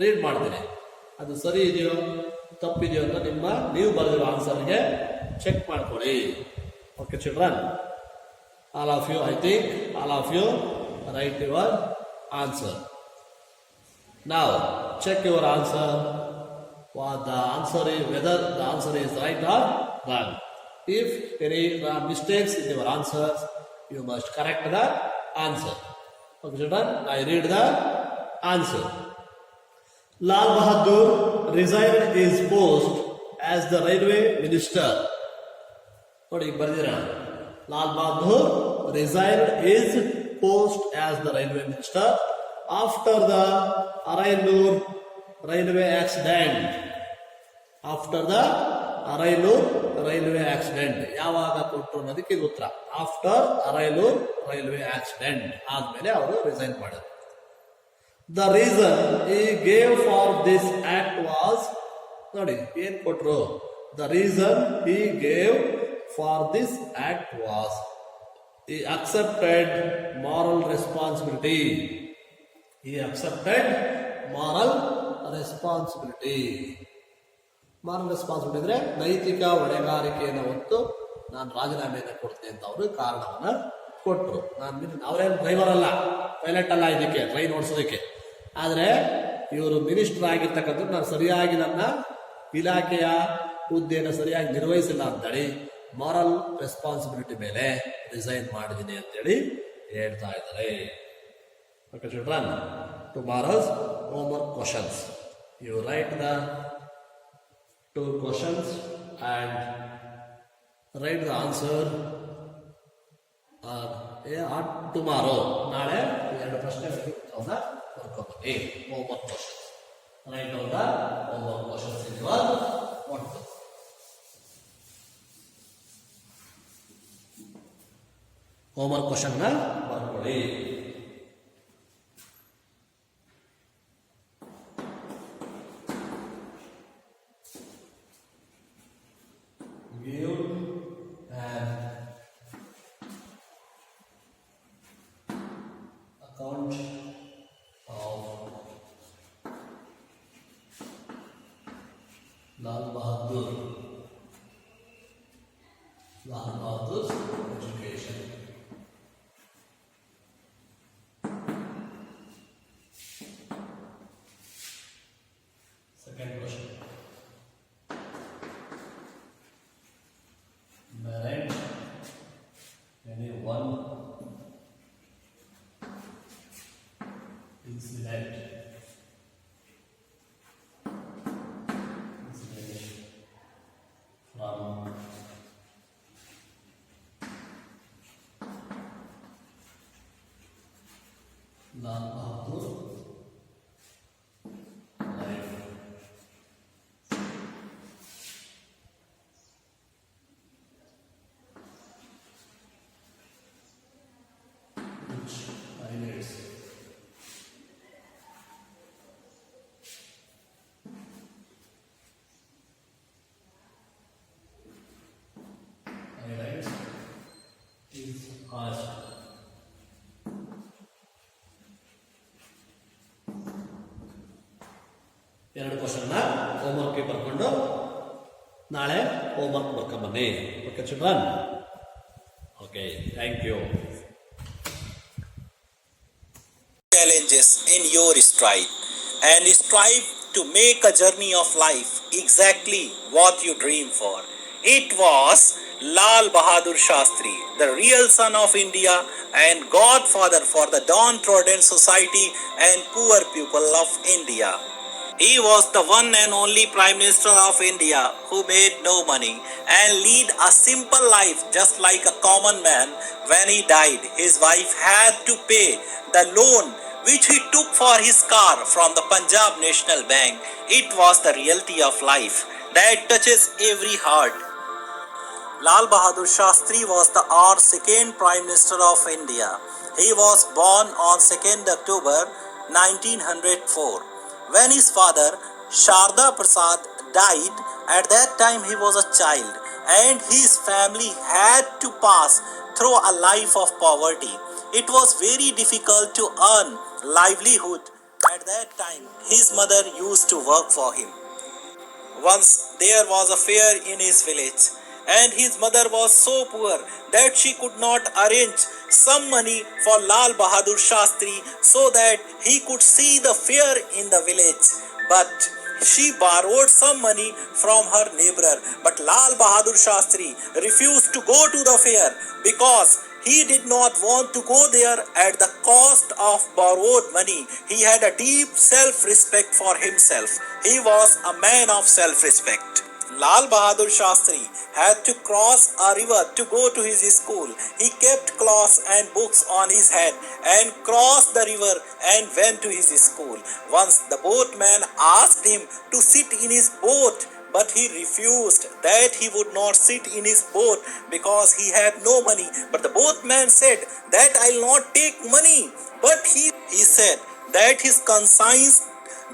read ಮಾಡ್ತೀನಿ. ಅದು ಸರಿ ಇದೆಯೋ ತಪ್ಪಿದೆಯೋ ಅಂತ ನೀವು ಬರೆದಿರೋ ಆನ್ಸರ್ಗೆ ಚೆಕ್ ಮಾಡ್ಕೊಳ್ಳಿ. Okay children, all of you, I think all of you write your answer. ನಾವು check your answer. The answer is whether the answer is right or wrong. If any mistakes in your answers, you must correct the answer. Okay, children, I read the answer. Lal Bahadur resigned his post as the railway minister. What is Bardira? Lal Bahadur resigned his post as the railway minister after the Arailur railway accident. After the Arailur railway accident. ಯಾವಾಗ ಕೊಟ್ಟರು ಅನ್ನೋದಕ್ಕೆ ಇದು ಉತ್ತರ. After ಅರೈಲೂರ್ railway accident ಆದ್ಮೇಲೆ ಅವರು resign ಮಾಡಿದ್ರು. The reason ಈ gave for this act was, ನೋಡಿ ಏನ್ ಕೊಟ್ರು. ದ ರೀಸನ್ ಈ gave for this act was ಈ ಅಕ್ಸೆಪ್ಟೆಡ್ ಮಾರಲ್ ರೆಸ್ಪಾನ್ಸಿಬಿಲಿಟಿ. ಈ accepted moral responsibility. Moral responsibility ಅಂದ್ರೆ ನೈತಿಕ ಹೊಣೆಗಾರಿಕೆಯನ್ನು ಹೊತ್ತು ನಾನು ರಾಜೀನಾಮೆಯನ್ನು ಕೊಡ್ತೀನಿ ಅಂತ ಅವರು ಕಾರಣವನ್ನ ಕೊಟ್ಟರು. ಅವರೇನು ಡ್ರೈವರ್ ಅಲ್ಲ, ಪೈಲಟ್ ಅಲ್ಲ ಇದಕ್ಕೆ, ಟ್ರೈನ್ ಓಡಿಸೋದಕ್ಕೆ. ಆದರೆ ಇವರು ಮಿನಿಸ್ಟರ್ ಆಗಿರ್ತಕ್ಕಂಥ ನಾನು ಸರಿಯಾಗಿ ನನ್ನ ಇಲಾಖೆಯ ಹುದ್ದೆಯನ್ನು ಸರಿಯಾಗಿ ನಿರ್ವಹಿಸಿಲ್ಲ ಅಂತೇಳಿ ಮಾರಲ್ ರೆಸ್ಪಾನ್ಸಿಬಿಲಿಟಿ ಮೇಲೆ ರಿಸೈನ್ ಮಾಡಿದ್ದೀನಿ ಅಂತೇಳಿ ಹೇಳ್ತಾ ಇದ್ದಾರೆ. Okay children, tomorrow's homework questions. You write the 2 questions and write the answer on tomorrow. ನಾಳೆ 2 ಪ್ರಶ್ನೆಗಳಿಗೆ ಉತ್ತರವನ್ನ ಬರ್ಕೋಬೇಕು. Homework questions. Write down the homework questions in your notebook. Homework question ನ ಬರ್ಕೊಳ್ಳಿ. Give an account of Lal Bahadur's education. incident from Lal Bahadur life. Which highlights his honesty. ಎರಡು ಕ್ವಶನ್ನ ಹೋಮ್ವರ್ಕ್ಗೆ ಬರ್ಕೊಂಡು ನಾಳೆ ಹೋಮ್ವರ್ಕ್ ಬರ್ಕೊಂಬನ್ನಿ. Okay children? Okay, thank you. Challenges in your stride and strive to make a journey of life exactly what you dream for. It was Lal Bahadur Shastri, the real son of India and godfather for the downtrodden society and poor people of India. He was the one and only Prime Minister of India who made no money and lead a simple life just like a common man. When he died, his wife had to pay the loan which he took for his car from the Punjab National Bank. It was the reality of life that touches every heart. Lal Bahadur Shastri was our second Prime Minister of India. He was born on 2nd October 1904. When his father Sharda Prasad died, at that time he was a child and his family had to pass through a life of poverty. It was very difficult to earn livelihood at that time. His mother used to work for him. Once there was a fair in his village and his mother was so poor that she could not arrange some money for Lal Bahadur Shastri so that he could see the fair in the village. But she borrowed some money from her neighbor. But Lal Bahadur Shastri refused to go to the fair because he did not want to go there at the cost of borrowed money. He had a deep self-respect for himself. He was a man of self-respect. Lal Bahadur Shastri had to cross a river to go to his school. He kept cloths and books on his head and crossed the river and went to his school. Once the boatman asked him to sit in his boat, but he refused that he would not sit in his boat because he had no money. But the boatman said that I'll not take money. But he said that his conscience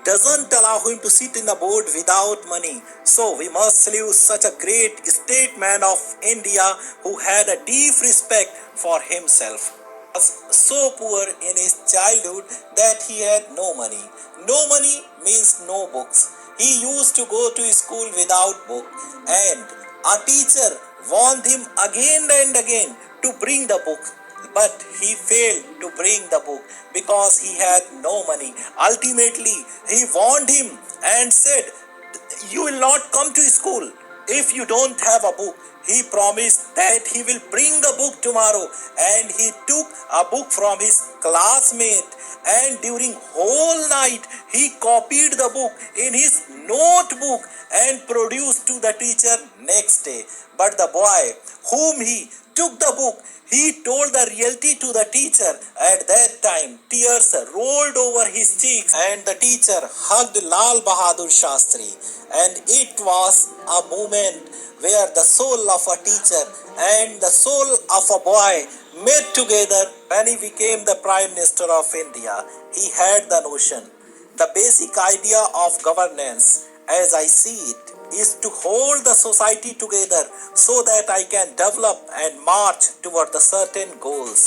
doesn't allow him to sit in the boat without money. So we must salute such a great statesman of India who had a deep respect for himself. He was so poor in his childhood that he had no money. No money means no books. He used to go to school without book, and a teacher warned him again and again to bring the book. But he failed to bring the book because he had no money. Ultimately, he warned him and said, "You will not come to school if you don't have a book." He promised that he will bring the book tomorrow, and he took a book from his classmate, and during whole night he copied the book in his notebook and produced to the teacher next day. But the boy whom he took the book, he told the reality to the teacher. At that time, tears rolled over his cheeks and the teacher hugged Lal Bahadur Shastri. And it was a moment where the soul of a teacher and the soul of a boy met together when he became the Prime Minister of India. He had the notion, the basic idea of governance, as I see it, is to hold the society together so that I can develop and march toward the certain goals.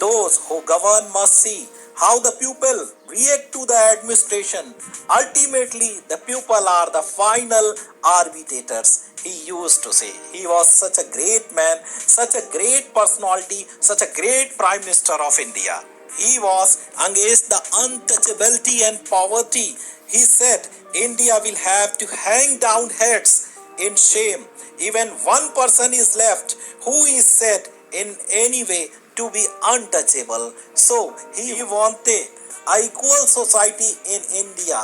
Those who govern must see how the people react to the administration. Ultimately, the people are the final arbitrators, he used to say. He was such a great man, such a great personality, such a great Prime Minister of India. He was against the untouchability and poverty. He said India will have to hang down heads in shame. Even one person is left who is said in any way to be untouchable. So he wanted a equal society in India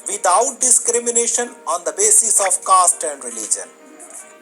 without discrimination on the basis of caste and religion.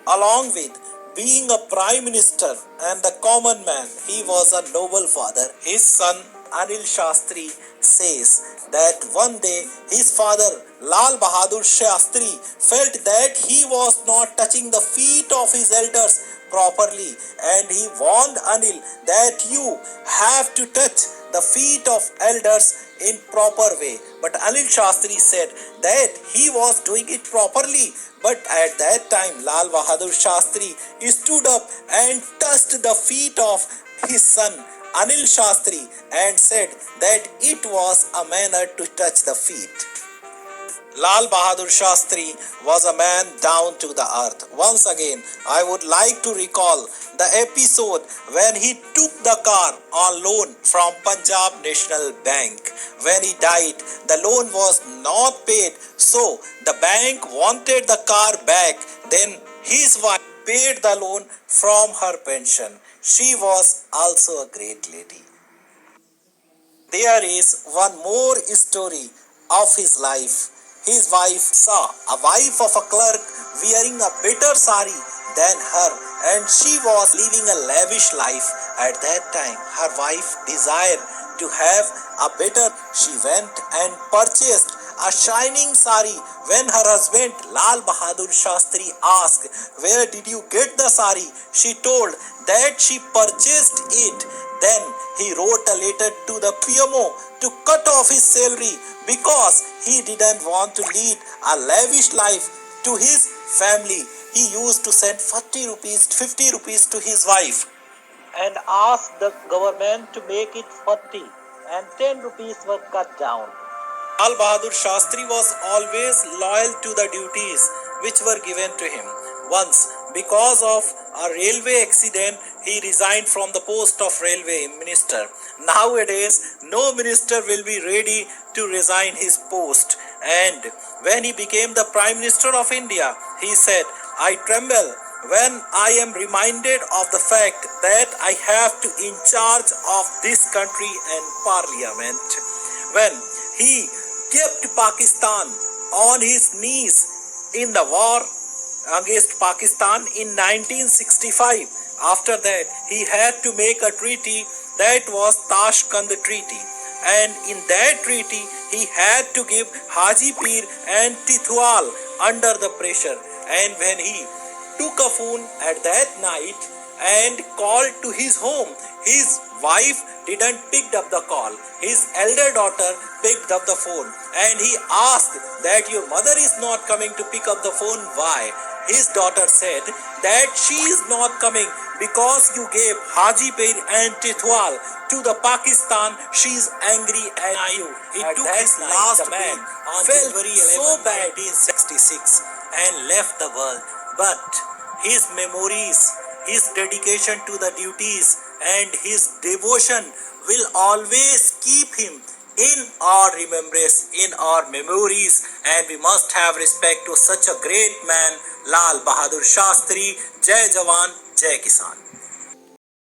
Along with being a prime minister and the common man, he was a noble father. His son Anil Shastri says that one day his father Lal Bahadur Shastri felt that he was not touching the feet of his elders properly, and he warned Anil that you have to touch the feet of elders in proper way. But Anil Shastri said that he was doing it properly, but at that time Lal Bahadur Shastri stood up and touched the feet of his son Anil Shastri and said that it was a manner to touch the feet. Lal Bahadur Shastri was a man down to the earth. Once again, I would like to recall the episode when he took the car on loan from Punjab National Bank. When he died, the loan was not paid, so the bank wanted the car back. Then his wife paid the loan from her pension. She was also a great lady. There is one more story of his life. His wife saw a wife of a clerk wearing a better sari than her, and she was living a lavish life. At that time, her wife desired to have a better. She went and purchased a shining sari. When her husband Lal Bahadur Shastri asked, "Where did you get the sari?" she told that she purchased it. Then he wrote a letter to the PMO to cut off his salary because he didn't want to lead a lavish life to his family. He used to send 40 rupees, 50 rupees to his wife and asked the government to make it 40, and 10 rupees were cut down. Lal Bahadur Shastri was always loyal to the duties which were given to him. Once, because of a railway accident, he resigned from the post of railway minister. Nowadays, no minister will be ready to resign his post. And when he became the Prime Minister of India, he said, "I tremble when I am reminded of the fact that I have to in charge of this country and parliament." When he kept Pakistan on his knees in the war against Pakistan in 1965. After that, he had to make a treaty that was Tashkand Treaty. And in that treaty, he had to give Haji Pir and Tithwal under the pressure. And when he took a phone at that night and called to his home, his wife didn't pick up the call. His elder daughter picked up the phone and he asked that your mother is not coming to pick up the phone. Why? His daughter said that she is not coming because you gave Haji Pir and Tithwal to the Pakistan. She is angry at you. He took his last breath on January 11, so bad 1966 and left the world. But his memories, his dedication to the duties and his devotion will always keep him in our remembrance, in our memories, and we must have respect to such a great man, Lal Bahadur Shastri. Jai Jawan, Jai Kisan.